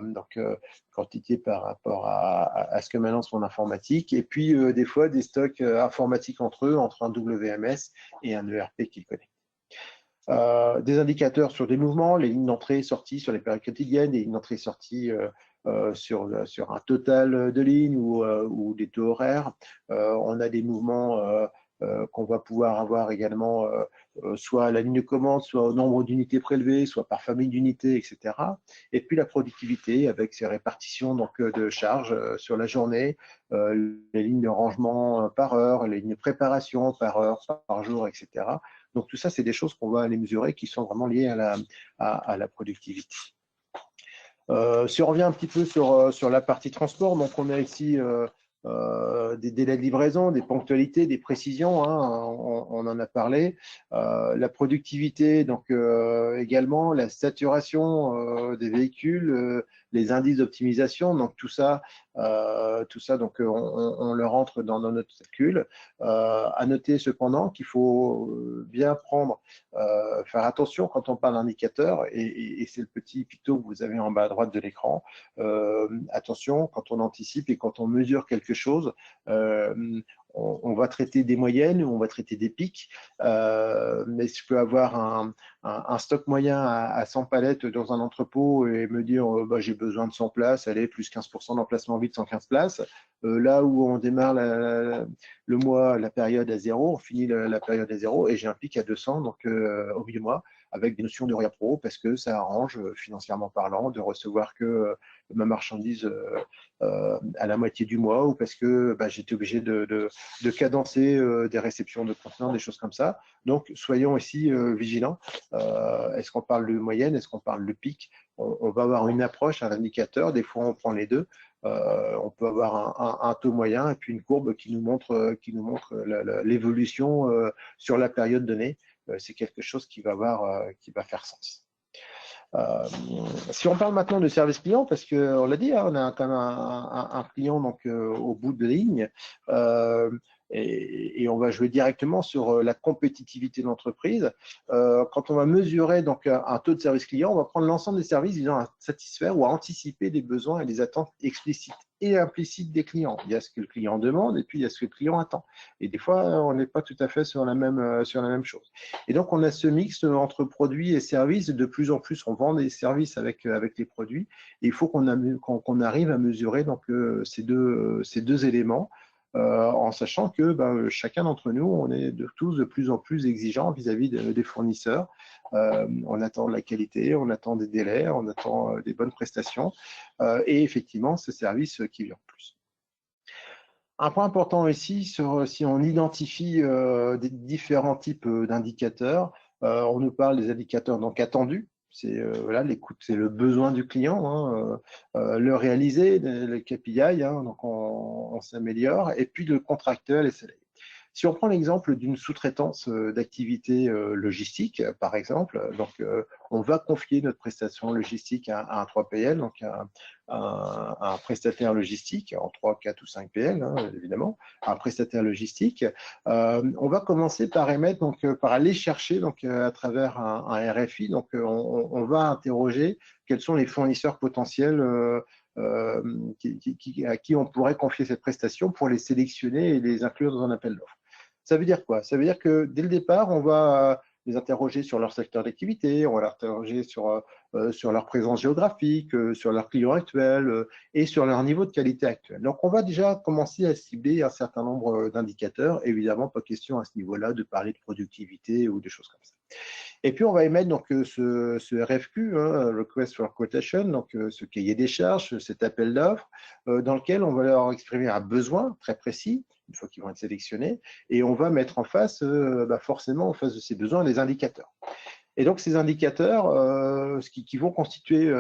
quantité par rapport à ce que m'annonce mon informatique, et puis des fois des stocks informatiques entre eux, entre un WMS et un ERP qu'ils connaissent. Des indicateurs sur des mouvements, les lignes d'entrée et sortie sur les périodes quotidiennes, des lignes d'entrée et sortie sur un total de lignes ou des taux horaires. On a des mouvements qu'on va pouvoir avoir également soit à la ligne de commande, soit au nombre d'unités prélevées, soit par famille d'unités, etc. Et puis la productivité avec ses répartitions donc, de charges sur la journée, les lignes de rangement par heure, les lignes de préparation par heure, par jour, etc. Donc tout ça, c'est des choses qu'on va aller mesurer qui sont vraiment liées à la productivité. Si on revient un petit peu sur la partie transport, donc on a ici des délais de livraison, des ponctualités, des précisions, hein, on en a parlé. La productivité, donc également la saturation des véhicules, les indices d'optimisation, donc tout ça donc on le rentre dans notre calcul. À noter cependant qu'il faut bien faire attention quand on parle d'indicateur, et c'est le petit picto que vous avez en bas à droite de l'écran. Attention, quand on anticipe et quand on mesure quelque chose, on va traiter des moyennes ou on va traiter des pics, mais je peux avoir un stock moyen à 100 palettes dans un entrepôt et me dire bah, j'ai besoin de 100 places, allez, plus 15% d'emplacement vide, 115 places. Là où on démarre le mois, la période à 0, on finit la période à 0 et j'ai un pic à 200 donc, au milieu du mois, avec des notions de réappro parce que ça arrange financièrement parlant de recevoir que ma marchandise à la moitié du mois, ou parce que bah, j'étais obligé de cadencer des réceptions de conteneurs, des choses comme ça. Donc, soyons ici vigilants. Est-ce qu'on parle de moyenne? Est-ce qu'on parle de pic? On va avoir une approche, un indicateur. Des fois, on prend les deux. On peut avoir un taux moyen et puis une courbe qui nous montre l'évolution sur la période donnée. C'est quelque chose qui va faire sens. Si on parle maintenant de service client, parce qu'on l'a dit, hein, on a quand même un client donc, au bout de ligne, et on va jouer directement sur la compétitivité de l'entreprise. Quand on va mesurer donc, un taux de service client, on va prendre l'ensemble des services visant à satisfaire ou à anticiper les besoins et les attentes explicites et implicites des clients. Il y a ce que le client demande et puis il y a ce que le client attend. Et des fois, on n'est pas tout à fait sur la même chose. Et donc, on a ce mix entre produits et services. De plus en plus, on vend des services avec les produits. Et il faut qu'on arrive à mesurer donc, ces deux éléments, en sachant que chacun d'entre nous, on est tous de plus en plus exigeants vis-à-vis des fournisseurs. On attend de la qualité, on attend des délais, on attend des bonnes prestations et effectivement, ce service qui vient en plus. Un point important ici, si on identifie des différents types d'indicateurs, on nous parle des indicateurs donc attendus. C'est voilà, l'écoute, c'est le besoin du client, hein, le réaliser, le KPI, hein, donc on s'améliore, et puis le contractuel SLA. Si on prend l'exemple d'une sous-traitance d'activité logistique, par exemple, donc on va confier notre prestation logistique à un 3PL, donc un prestataire logistique, en 3, 4 ou 5 PL, hein, évidemment, un prestataire logistique. On va commencer par émettre, donc par aller chercher donc, à travers un RFI, donc on va interroger quels sont les fournisseurs potentiels à qui on pourrait confier cette prestation pour les sélectionner et les inclure dans un appel d'offres. Ça veut dire quoi? Ça veut dire que dès le départ, on va les interroger sur leur secteur d'activité, on va les interroger sur leur présence géographique, sur leurs clients actuels et sur leur niveau de qualité actuel. Donc, on va déjà commencer à cibler un certain nombre d'indicateurs. Évidemment, pas question à ce niveau-là de parler de productivité ou des choses comme ça. Et puis, on va émettre donc, ce RFQ, hein, Request for Quotation, donc ce cahier des charges, cet appel d'offres, dans lequel on va leur exprimer un besoin très précis, une fois qu'ils vont être sélectionnés, et on va mettre en face, forcément, en face de ces besoins, les indicateurs. Et donc, ces indicateurs, qui vont constituer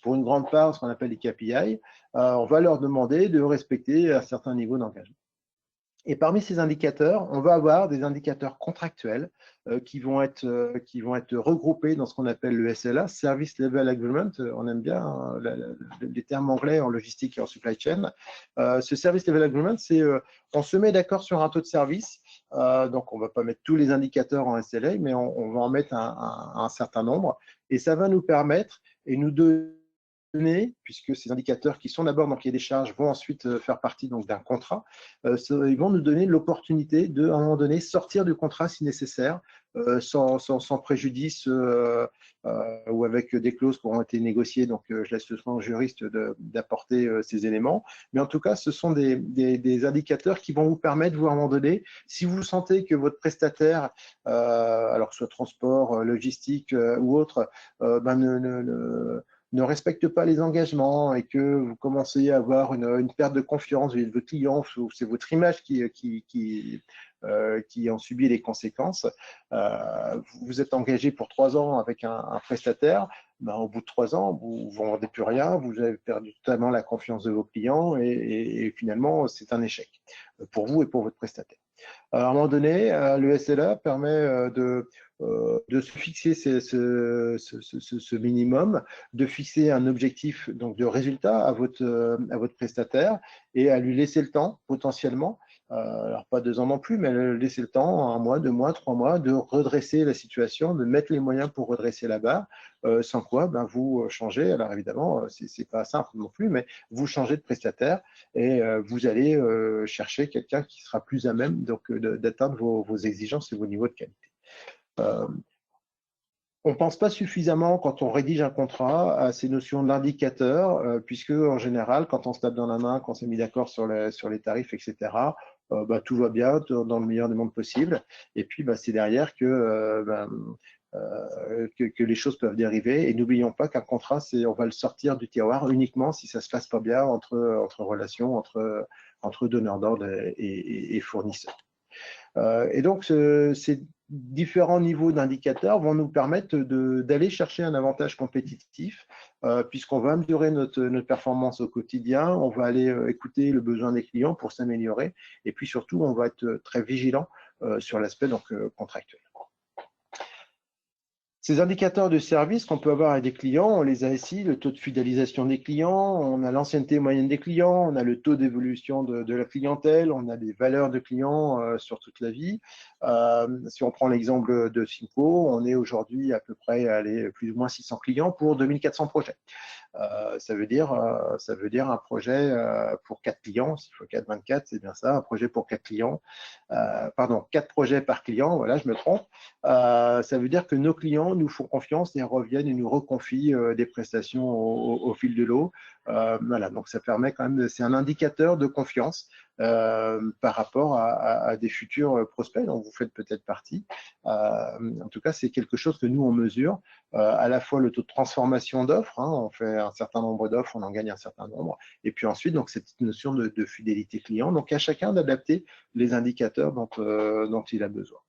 pour une grande part ce qu'on appelle les KPI, on va leur demander de respecter un certain niveau d'engagement. Et parmi ces indicateurs, on va avoir des indicateurs contractuels qui vont être regroupés dans ce qu'on appelle le SLA, Service Level Agreement. On aime bien hein, les termes anglais en logistique et en supply chain. Ce Service Level Agreement, c'est on se met d'accord sur un taux de service. Donc, on ne va pas mettre tous les indicateurs en SLA, mais on va en mettre un certain nombre. Et ça va nous permettre et nous donner, puisque ces indicateurs qui sont d'abord dans le cahier des charges vont ensuite faire partie d'un contrat, ils vont nous donner l'opportunité de, à un moment donné, sortir du contrat si nécessaire, sans préjudice ou avec des clauses qui auront été négociées. Donc, je laisse le soin aux juristes d'apporter ces éléments. Mais en tout cas, ce sont des indicateurs qui vont vous permettre, vous, à un moment donné, si vous sentez que votre prestataire, alors que ce soit transport, logistique ou autre, ne respecte pas les engagements et que vous commencez à avoir une perte de confiance vis-à-vis de votre client, ou c'est votre image qui en subit les conséquences. Vous êtes engagé pour 3 ans avec un prestataire, ben, au bout de 3 ans, vous ne vendez plus rien, vous avez perdu totalement la confiance de vos clients et finalement, c'est un échec pour vous et pour votre prestataire. À un moment donné, le SLA permet de se fixer ce minimum, de fixer un objectif donc, de résultat à votre prestataire et à lui laisser le temps potentiellement, alors pas 2 ans non plus, mais laisser le temps, 1 mois, 2 mois, 3 mois, de redresser la situation, de mettre les moyens pour redresser la barre, sans quoi ben, vous changez, alors évidemment, c'est pas simple non plus, mais vous changez de prestataire et vous allez chercher quelqu'un qui sera plus à même d'atteindre vos exigences et vos niveaux de qualité. On ne pense pas suffisamment quand on rédige un contrat à ces notions d'indicateur, puisque en général, quand on se tape dans la main, quand on s'est mis d'accord sur les tarifs, etc., bah, tout va bien dans le meilleur des mondes possible. Et puis, bah, c'est derrière que les choses peuvent dériver. Et n'oublions pas qu'un contrat, on va le sortir du tiroir uniquement si ça ne se passe pas bien entre relations, entre donneurs d'ordre et fournisseurs. Et donc, ces différents niveaux d'indicateurs vont nous permettre d'aller chercher un avantage compétitif, puisqu'on va mesurer notre performance au quotidien, on va aller écouter le besoin des clients pour s'améliorer, et puis surtout, on va être très vigilant sur l'aspect contractuel. Ces indicateurs de service qu'on peut avoir avec des clients, on les a ici, le taux de fidélisation des clients, on a l'ancienneté moyenne des clients, on a le taux d'évolution de la clientèle, on a des valeurs de clients sur toute la vie. Si on prend l'exemple de Simco, on est aujourd'hui à peu près plus ou moins 600 clients pour 2400 projets. Ça veut dire un projet pour 4 clients, s'il faut 4, 24, c'est bien ça, un projet pour 4 clients, 4 projets par client, voilà, je me trompe. Ça veut dire que nos clients nous font confiance et reviennent et nous reconfient des prestations au fil de l'eau. Voilà, donc ça permet quand même, c'est un indicateur de confiance par rapport à des futurs prospects dont vous faites peut-être partie. En tout cas, c'est quelque chose que nous, on mesure, à la fois le taux de transformation d'offres, hein, on fait un certain nombre d'offres, on en gagne un certain nombre, et puis ensuite, donc, cette notion de fidélité client, donc à chacun d'adapter les indicateurs dont il a besoin.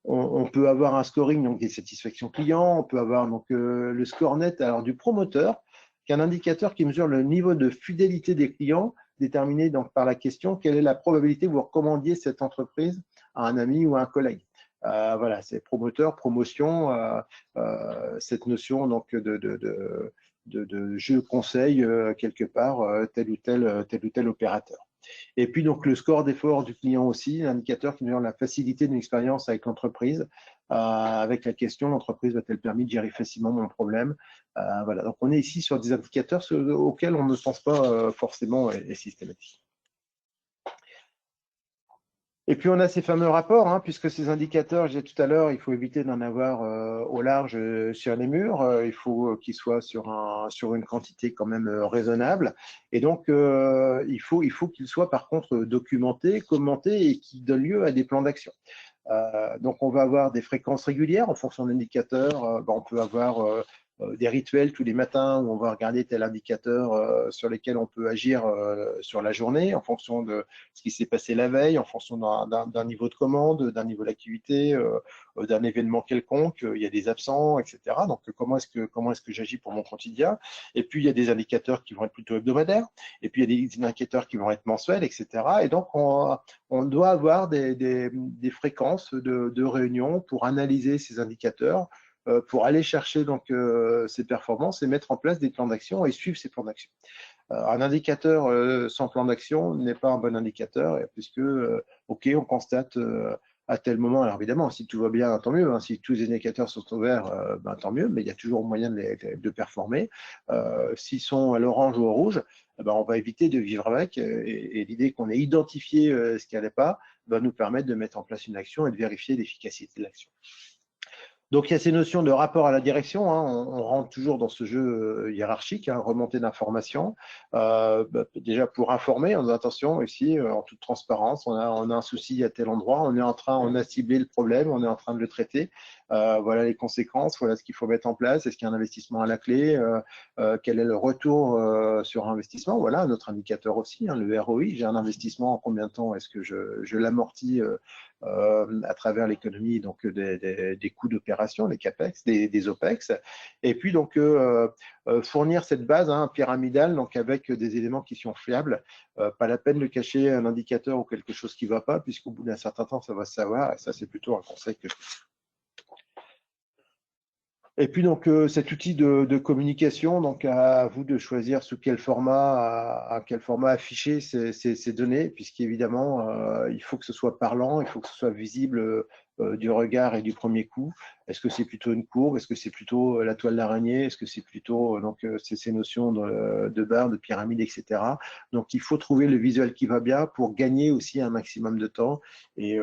On peut avoir un scoring donc des satisfactions clients, on peut avoir donc le score net alors du promoteur, qui est un indicateur qui mesure le niveau de fidélité des clients, déterminé donc par la question quelle est la probabilité que vous recommandiez cette entreprise à un ami ou à un collègue. Voilà, c'est promoteur, promotion, cette notion donc de je conseille quelque part tel ou tel opérateur. Et puis, donc, le score d'effort du client aussi, l'indicateur qui mesure la facilité d'une expérience avec l'entreprise, avec la question, l'entreprise va-t-elle permettre de gérer facilement mon problème? Voilà, donc on est ici sur des indicateurs auxquels on ne pense pas forcément et systématique. Et puis, on a ces fameux rapports, hein, puisque ces indicateurs, j'ai dit tout à l'heure, il faut éviter d'en avoir au large sur les murs. Il faut qu'ils soient sur une quantité quand même raisonnable. Et donc, il faut qu'ils soient par contre documentés, commentés et qui donnent lieu à des plans d'action. Donc, on va avoir des fréquences régulières en fonction de l'indicateur. On peut avoir des rituels tous les matins où on va regarder tel indicateur sur lesquels on peut agir sur la journée en fonction de ce qui s'est passé la veille, en fonction d'un niveau de commande, d'un niveau d'activité, d'un événement quelconque. Il y a des absents, etc. Donc, comment est-ce que j'agis pour mon quotidien? Et puis, il y a des indicateurs qui vont être plutôt hebdomadaires. Et puis, il y a des indicateurs qui vont être mensuels, etc. Et donc, on doit avoir des fréquences de réunions pour analyser ces indicateurs, pour aller chercher donc ces performances et mettre en place des plans d'action et suivre ces plans d'action. Un indicateur sans plan d'action n'est pas un bon indicateur, puisque, OK, on constate à tel moment, alors évidemment, si tout va bien, tant mieux, hein, si tous les indicateurs sont ouverts, ben, tant mieux, mais il y a toujours moyen de performer. S'ils sont à l'orange ou au rouge, ben, on va éviter de vivre avec, et l'idée qu'on ait identifié ce qui n'allait pas va nous permettre de mettre en place une action et de vérifier l'efficacité de l'action. Donc, il y a ces notions de rapport à la direction. Hein. On rentre toujours dans ce jeu hiérarchique, hein, remontée d'informations. Déjà pour informer, en attention ici, en toute transparence, on a un souci à tel endroit, on a ciblé le problème, on est en train de le traiter. Voilà les conséquences, voilà ce qu'il faut mettre en place. Est-ce qu'il y a un investissement à la clé? Quel est le retour sur investissement? Voilà, notre indicateur aussi, hein, le ROI. J'ai un investissement, en combien de temps est-ce que je l'amortis à travers l'économie donc des coûts d'opération, les CAPEX, des OPEX, et puis donc fournir cette base pyramidale donc avec des éléments qui sont fiables. Pas la peine de cacher un indicateur ou quelque chose qui ne va pas, puisqu'au bout d'un certain temps, ça va se savoir, et ça c'est plutôt un conseil que je fais. Et puis donc cet outil de communication, donc à vous de choisir sous quel format, à quel format afficher ces données, puisqu'évidemment il faut que ce soit parlant, il faut que ce soit visible du regard et du premier coup. Est-ce que c'est plutôt une courbe? Est-ce que c'est plutôt la toile d'araignée? Est-ce que c'est plutôt donc ces notions de barre, de pyramide, etc. Donc il faut trouver le visuel qui va bien pour gagner aussi un maximum de temps. Et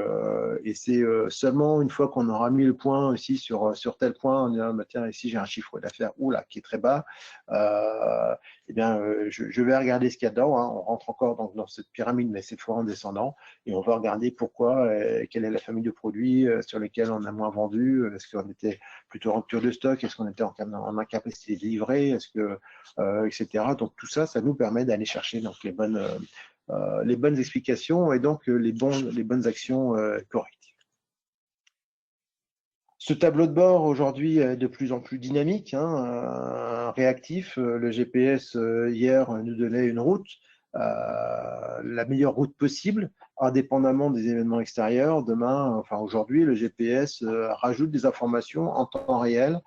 c'est seulement une fois qu'on aura mis le point aussi sur tel point, on dira bah, tiens, ici j'ai un chiffre d'affaires qui est très bas, eh bien je vais regarder ce qu'il y a dedans. Hein. On rentre encore dans cette pyramide, mais cette fois en descendant, et on va regarder pourquoi, quelle est la famille de produits sur lesquels on a moins vendu. Est-ce qu'on était plutôt en rupture de stock? Est-ce qu'on était en incapacité de livrer? Est-ce que, etc. Donc tout ça, ça nous permet d'aller chercher donc les bonnes explications et donc les bonnes actions correctives. Ce tableau de bord aujourd'hui est de plus en plus dynamique, hein, réactif. Le GPS hier nous donnait une route, la meilleure route possible, indépendamment des événements extérieurs. Demain, enfin aujourd'hui, le GPS rajoute des informations en temps réel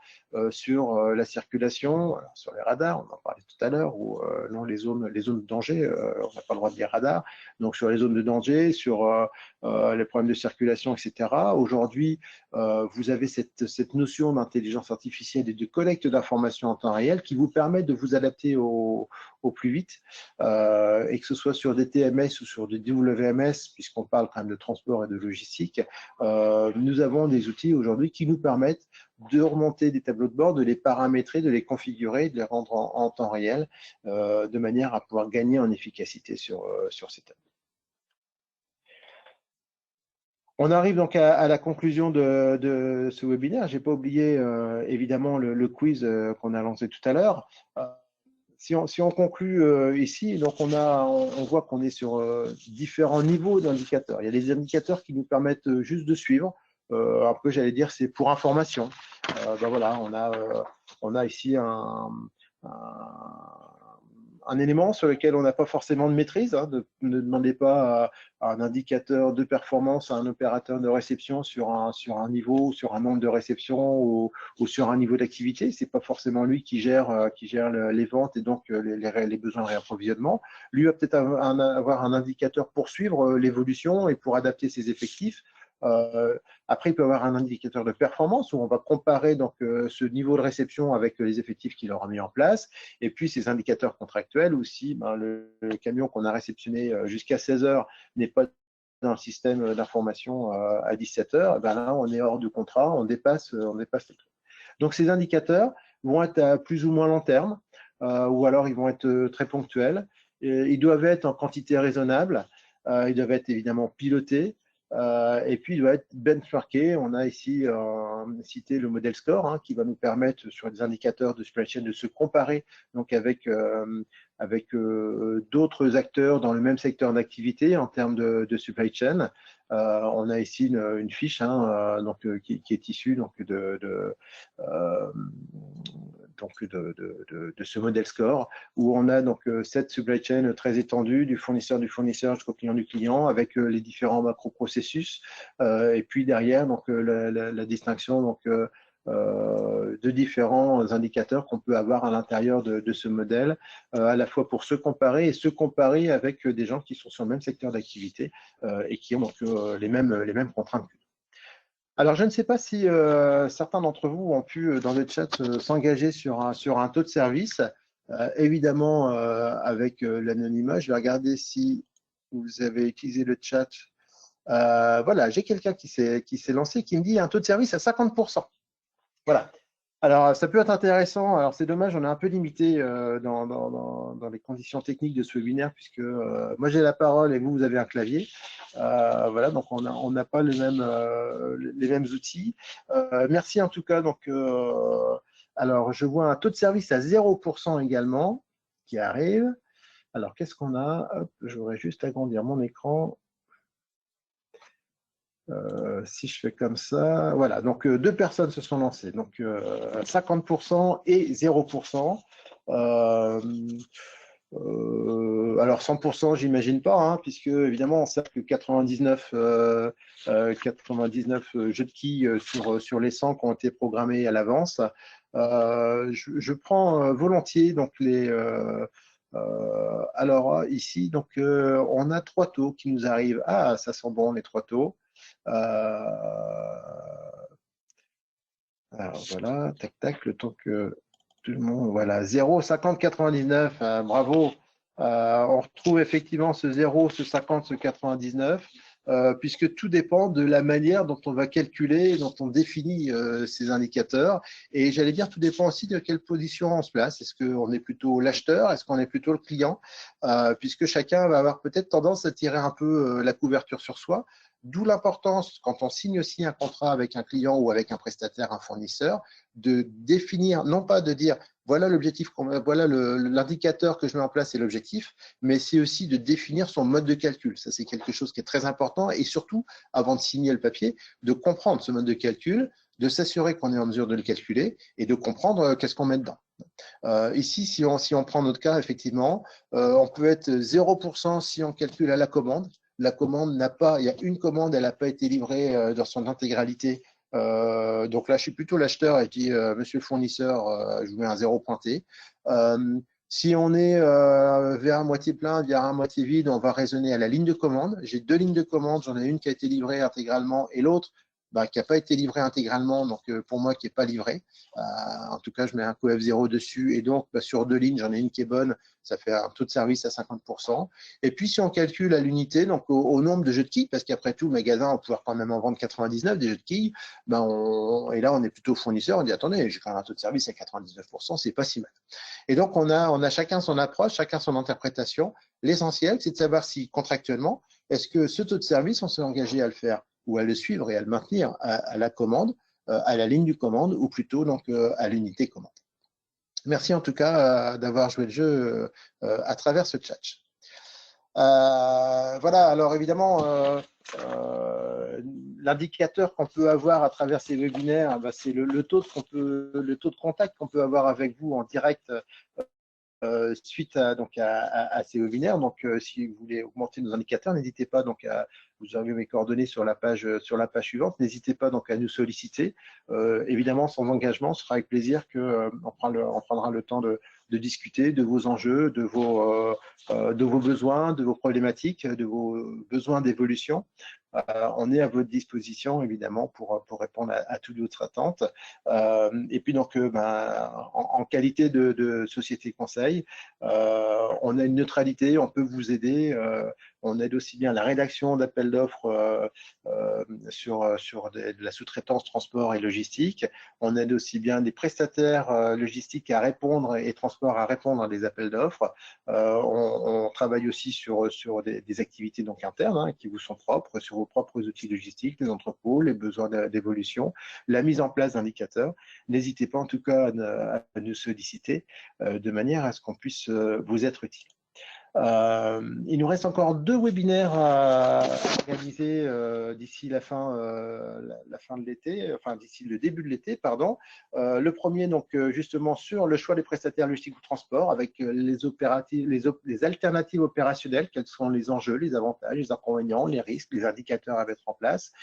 sur la circulation, sur les radars, on en parlait tout à l'heure, ou non, les zones de danger, on n'a pas le droit de dire radar, donc sur les zones de danger, sur les problèmes de circulation, etc. Aujourd'hui, vous avez cette notion d'intelligence artificielle et de collecte d'informations en temps réel qui vous permet de vous adapter au plus vite, et que ce soit sur des TMS ou sur des WMS, puisqu'on parle quand même de transport et de logistique, nous avons des outils aujourd'hui qui nous permettent de remonter des tableaux de bord, de les paramétrer, de les configurer, de les rendre en temps réel, de manière à pouvoir gagner en efficacité sur ces tableaux. On arrive donc à la conclusion de ce webinaire. Je n'ai pas oublié évidemment le quiz qu'on a lancé tout à l'heure. Si on conclut ici, donc on voit qu'on est sur différents niveaux d'indicateurs. Il y a des indicateurs qui nous permettent juste de suivre. Un peu, j'allais dire, c'est pour information. Ben voilà, on a ici un élément sur lequel on n'a pas forcément de maîtrise. Hein, ne demandez pas à un indicateur de performance à un opérateur de réception sur un niveau, sur un nombre de réceptions ou sur un niveau d'activité. C'est pas forcément lui qui gère les ventes et donc les besoins de réapprovisionnement. Lui va peut-être avoir un indicateur pour suivre l'évolution et pour adapter ses effectifs. Après, il peut y avoir un indicateur de performance où on va comparer donc ce niveau de réception avec les effectifs qu'il aura mis en place. Et puis, ces indicateurs contractuels où si le camion qu'on a réceptionné jusqu'à 16 heures n'est pas dans le système d'information à 17 heures, ben là, on est hors du contrat, on dépasse le truc. Donc, ces indicateurs vont être à plus ou moins long terme, ou alors ils vont être très ponctuels. Ils doivent être en quantité raisonnable, ils doivent être évidemment pilotés. Et puis, il doit être benchmarké. On a ici cité le modèle score hein, qui va nous permettre, sur des indicateurs de supply chain, de se comparer donc avec d'autres acteurs dans le même secteur d'activité en termes de supply chain. On a ici une fiche hein, qui est issue de ce modèle score, où on a donc cette supply chain très étendue du fournisseur jusqu'au client du client, avec les différents macro-processus, et puis derrière donc la distinction donc de différents indicateurs qu'on peut avoir à l'intérieur de ce modèle, à la fois pour se comparer avec des gens qui sont sur le même secteur d'activité et qui ont donc les mêmes contraintes. Alors, je ne sais pas si certains d'entre vous ont pu, dans le chat, s'engager sur un taux de service. Évidemment, avec l'anonymat, je vais regarder si vous avez utilisé le chat. Voilà, j'ai quelqu'un qui s'est lancé, qui me dit un taux de service à 50%. Voilà. Alors, ça peut être intéressant. Alors, c'est dommage, on est un peu limité dans les conditions techniques de ce webinaire, puisque moi, j'ai la parole et vous avez un clavier. Voilà, donc on n'a pas les mêmes outils. Merci en tout cas. Donc, alors, je vois un taux de service à 0% également qui arrive. Alors, qu'est-ce qu'on a? Hop, je voudrais juste agrandir mon écran. Si je fais comme ça, voilà, donc 2 personnes se sont lancées, donc 50% et 0%. Alors 100%, j'imagine pas, hein, puisque évidemment on sait que 99 jeux de quilles sur les 100 qui ont été programmés à l'avance. Je prends volontiers donc alors ici donc on a 3 taux qui nous arrivent. Ah, ça sent bon les 3 taux. Alors voilà, tac tac, le temps que tout le monde, voilà, 0, 50, 99, bravo. On retrouve effectivement ce 0, ce 50, ce 99, puisque tout dépend de la manière dont on va calculer, dont on définit ces indicateurs. Et j'allais dire, tout dépend aussi de quelle position on se place. Est-ce qu'on est plutôt l'acheteur? Est-ce qu'on est plutôt le client? Puisque chacun va avoir peut-être tendance à tirer un peu la couverture sur soi. D'où l'importance, quand on signe aussi un contrat avec un client ou avec un prestataire, un fournisseur, de définir, non pas de dire voilà l'objectif, voilà l'indicateur que je mets en place, c'est l'objectif, mais c'est aussi de définir son mode de calcul. Ça, c'est quelque chose qui est très important et surtout, avant de signer le papier, de comprendre ce mode de calcul, de s'assurer qu'on est en mesure de le calculer et de comprendre qu'est-ce qu'on met dedans. Ici, si on prend notre cas, effectivement, on peut être 0% si on calcule à la commande. La commande n'a pas, il y a une commande, elle n'a pas été livrée dans son intégralité. Donc là, je suis plutôt l'acheteur et je dis, monsieur le fournisseur, je vous mets un 0 pointé. Si on est vers un moitié plein, vers un moitié vide, on va raisonner à la ligne de commande. J'ai 2 lignes de commande, j'en ai une qui a été livrée intégralement et l'autre qui n'a pas été livrée intégralement, donc pour moi qui n'est pas livrée. En tout cas, je mets un coef 0 dessus et donc sur 2 lignes, j'en ai une qui est bonne, ça fait un taux de service à 50%. Et puis, si on calcule à l'unité, donc au nombre de jeux de quilles, parce qu'après tout, le magasin, on va pouvoir quand même en vendre 99 des jeux de quilles, et là, on est plutôt fournisseur, on dit attendez, j'ai quand même un taux de service à 99%, c'est pas si mal. Et donc, on a chacun son approche, chacun son interprétation. L'essentiel, c'est de savoir si contractuellement, est-ce que ce taux de service, on s'est engagé à le faire ou à le suivre et à le maintenir à la commande, à la ligne du commande, ou plutôt donc à l'unité commande. Merci en tout cas d'avoir joué le jeu à travers ce chat. Voilà, alors évidemment, l'indicateur qu'on peut avoir à travers ces webinaires, c'est le taux de contact qu'on peut avoir avec vous en direct suite à ces webinaires. Donc, si vous voulez augmenter nos indicateurs, n'hésitez pas donc vous avez mes coordonnées sur la page suivante. N'hésitez pas donc à nous solliciter. Évidemment, sans engagement, ce sera avec plaisir qu'on prendra le temps de discuter de vos enjeux, de vos besoins, de vos problématiques, de vos besoins d'évolution. On est à votre disposition, évidemment, pour répondre à toutes votre attentes. Et puis, donc, en qualité de société conseil, on a une neutralité, on peut vous aider. On aide aussi bien la rédaction d'appels d'offres sur de la sous-traitance, transport et logistique. On aide aussi bien des prestataires logistiques à répondre et transport à répondre à des appels d'offres. On travaille aussi sur des activités donc internes qui vous sont propres, sur sur vos propres outils logistiques, les entrepôts, les besoins d'évolution, la mise en place d'indicateurs. N'hésitez pas en tout cas à nous solliciter de manière à ce qu'on puisse vous être utile. Il nous reste encore 2 webinaires à organiser d'ici la fin de l'été, enfin d'ici le début de l'été, pardon. Le premier, donc justement sur le choix des prestataires logistiques ou transport, avec les alternatives opérationnelles, quels sont les enjeux, les avantages, les inconvénients, les risques, les indicateurs à mettre en place.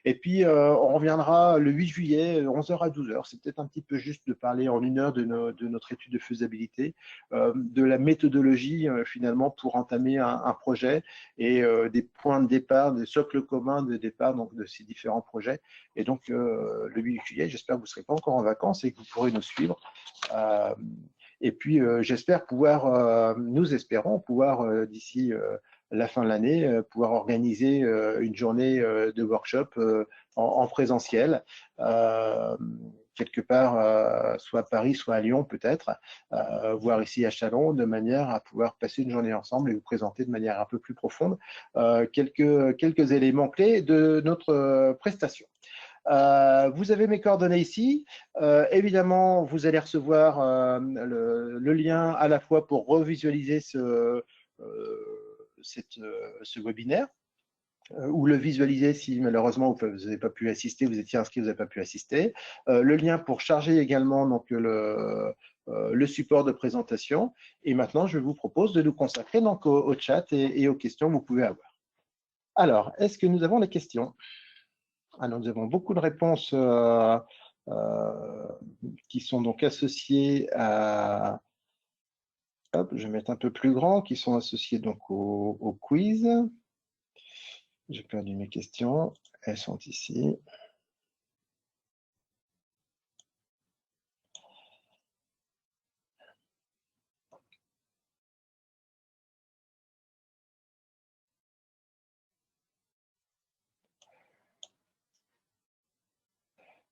Et puis, on reviendra le 8 juillet, 11h à 12h. C'est peut-être un petit peu juste de parler en 1 heure de notre étude de faisabilité, de la méthodologie finalement pour entamer un projet et des points de départ, des socles communs de départ donc, de ces différents projets. Et donc, le 8 juillet, j'espère que vous ne serez pas encore en vacances et que vous pourrez nous suivre. Et puis, j'espère pouvoir, nous espérons pouvoir d'ici la fin de l'année, pouvoir organiser une journée de workshop en présentiel, quelque part, soit à Paris, soit à Lyon peut-être, voire ici à Châlons, de manière à pouvoir passer une journée ensemble et vous présenter de manière un peu plus profonde quelques éléments clés de notre prestation. Vous avez mes coordonnées ici. Évidemment, vous allez recevoir le lien à la fois pour revisualiser ce webinaire ou le visualiser si malheureusement vous n'avez pas pu assister, vous étiez inscrit, vous n'avez pas pu assister. Le lien pour charger également donc, le support de présentation. Et maintenant, je vous propose de nous consacrer donc, au chat et aux questions que vous pouvez avoir. Alors, est-ce que nous avons des questions? Alors, nous avons beaucoup de réponses qui sont donc associées à… Hop, je vais mettre un peu plus grand, qui sont associées donc au quiz. J'ai perdu mes questions. Elles sont ici.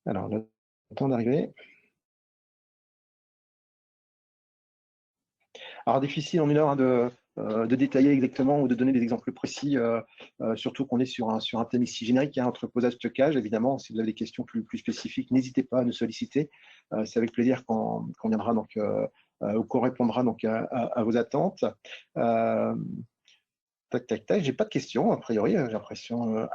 Alors, le temps d'arriver. Alors, difficile en 1 heure de détailler exactement ou de donner des exemples précis, surtout qu'on est sur un thème ici générique, entreposage, stockage. Évidemment, si vous avez des questions plus spécifiques, n'hésitez pas à nous solliciter. C'est avec plaisir qu'on viendra donc, ou qu'on répondra donc à vos attentes. Tac, tac, tac. J'ai pas de questions, a priori, j'ai l'impression.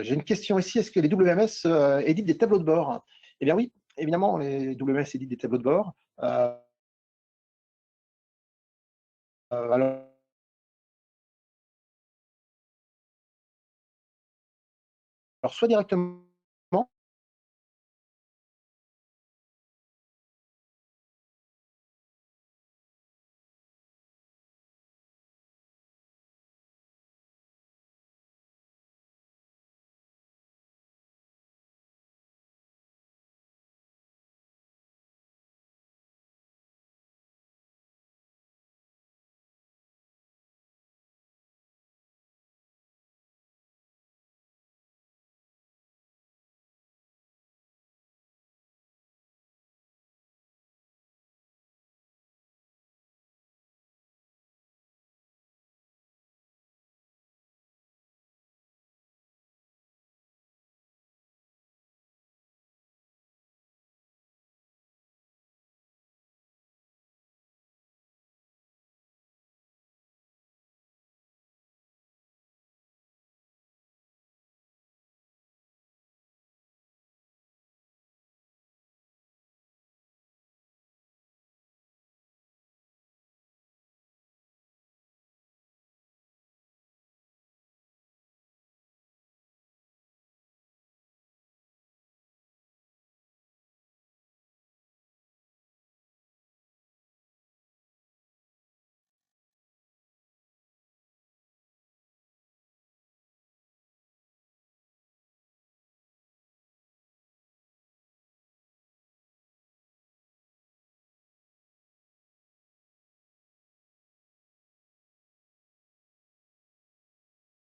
J'ai une question ici. Est-ce que les WMS éditent des tableaux de bord? Eh bien oui, évidemment, les WMS éditent des tableaux de bord. Alors, soit directement,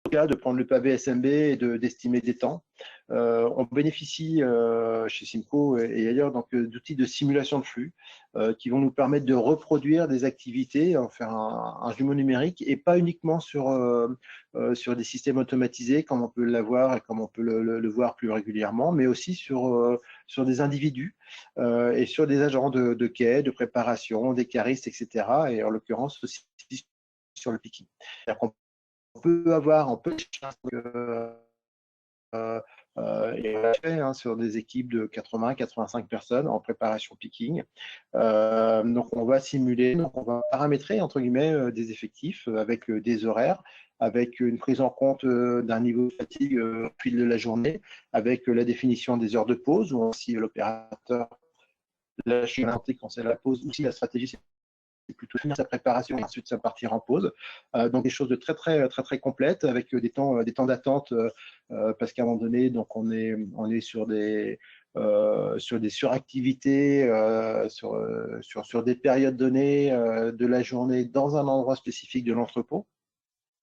cas de prendre le pavé SMB et d'estimer des temps. On bénéficie chez Simco et ailleurs d'outils de simulation de flux qui vont nous permettre de reproduire des activités, en faire un jumeau numérique et pas uniquement sur des systèmes automatisés comme on peut l'avoir et comme on peut le voir plus régulièrement, mais aussi sur des individus et sur des agents de quai, de préparation, des caristes, etc. Et en l'occurrence aussi sur le picking. On peut avoir, et on l'a fait sur des équipes de 80-85 personnes en préparation picking. Donc on va simuler, donc on va paramétrer entre guillemets des effectifs avec des horaires, avec une prise en compte d'un niveau de fatigue au fil de la journée, avec la définition des heures de pause, où aussi l'opérateur lâche quand c'est la pause, aussi la stratégie c'est plutôt finir sa préparation et ensuite ça partir en pause. Donc des choses de très complètes avec des temps d'attente parce qu'à un moment donné, donc on est sur des suractivités, sur des périodes données de la journée dans un endroit spécifique de l'entrepôt.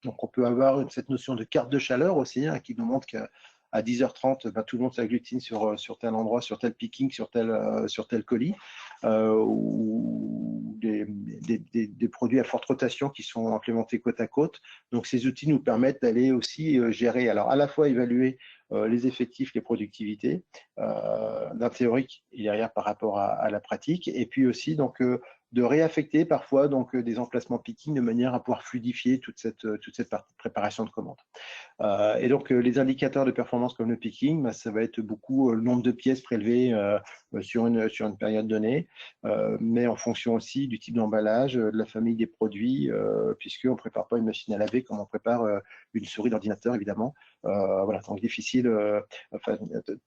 Donc on peut avoir cette notion de carte de chaleur aussi qui nous montre qu'à 10h30, tout le monde s'agglutine sur tel endroit, sur tel picking, sur tel colis, ou des produits à forte rotation qui sont implémentés côte à côte. Donc ces outils nous permettent d'aller aussi gérer, alors à la fois évaluer les effectifs, les productivités d'un théorique et derrière par rapport à la pratique, et puis aussi donc de réaffecter parfois des emplacements picking de manière à pouvoir fluidifier toute cette partie de préparation de commande. Et donc les indicateurs de performance comme le picking, ça va être beaucoup le nombre de pièces prélevées sur une période donnée, mais en fonction aussi du type d'emballage, de la famille des produits, puisqu'on ne prépare pas une machine à laver comme on prépare une souris d'ordinateur évidemment. Voilà, donc difficile,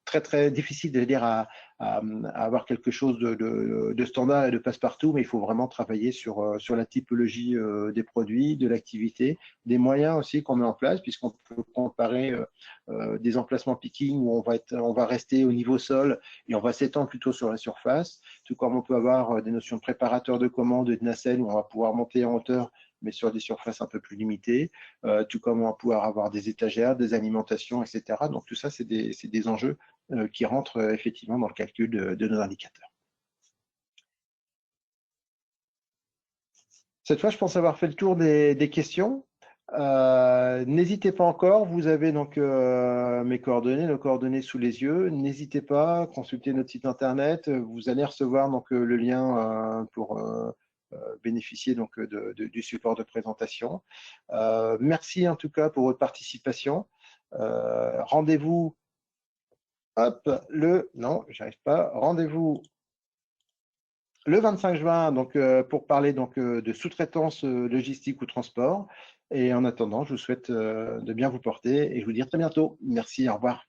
très difficile de dire à avoir quelque chose de standard et de passe-partout, mais il faut vraiment travailler sur la typologie des produits, de l'activité, des moyens aussi qu'on met en place, puisqu'on peut comparer des emplacements picking où on va rester au niveau sol et on va s'étendre plutôt sur la surface, tout comme on peut avoir des notions de préparateur de commandes et de nacelle où on va pouvoir monter en hauteur mais sur des surfaces un peu plus limitées, tout comme on va pouvoir avoir des étagères, des alimentations, etc. Donc tout ça, c'est des enjeux qui rentrent effectivement dans le calcul de nos indicateurs. Cette fois, je pense avoir fait le tour des questions. N'hésitez pas encore, vous avez donc mes coordonnées, nos coordonnées sous les yeux. N'hésitez pas à consulter notre site internet. Vous allez recevoir donc le lien pour bénéficier donc du support de présentation. Merci en tout cas pour votre participation. Rendez-vous, rendez-vous le 25 juin donc, pour parler donc, de sous-traitance logistique ou transport. Et en attendant, je vous souhaite de bien vous porter et je vous dis à très bientôt. Merci, au revoir.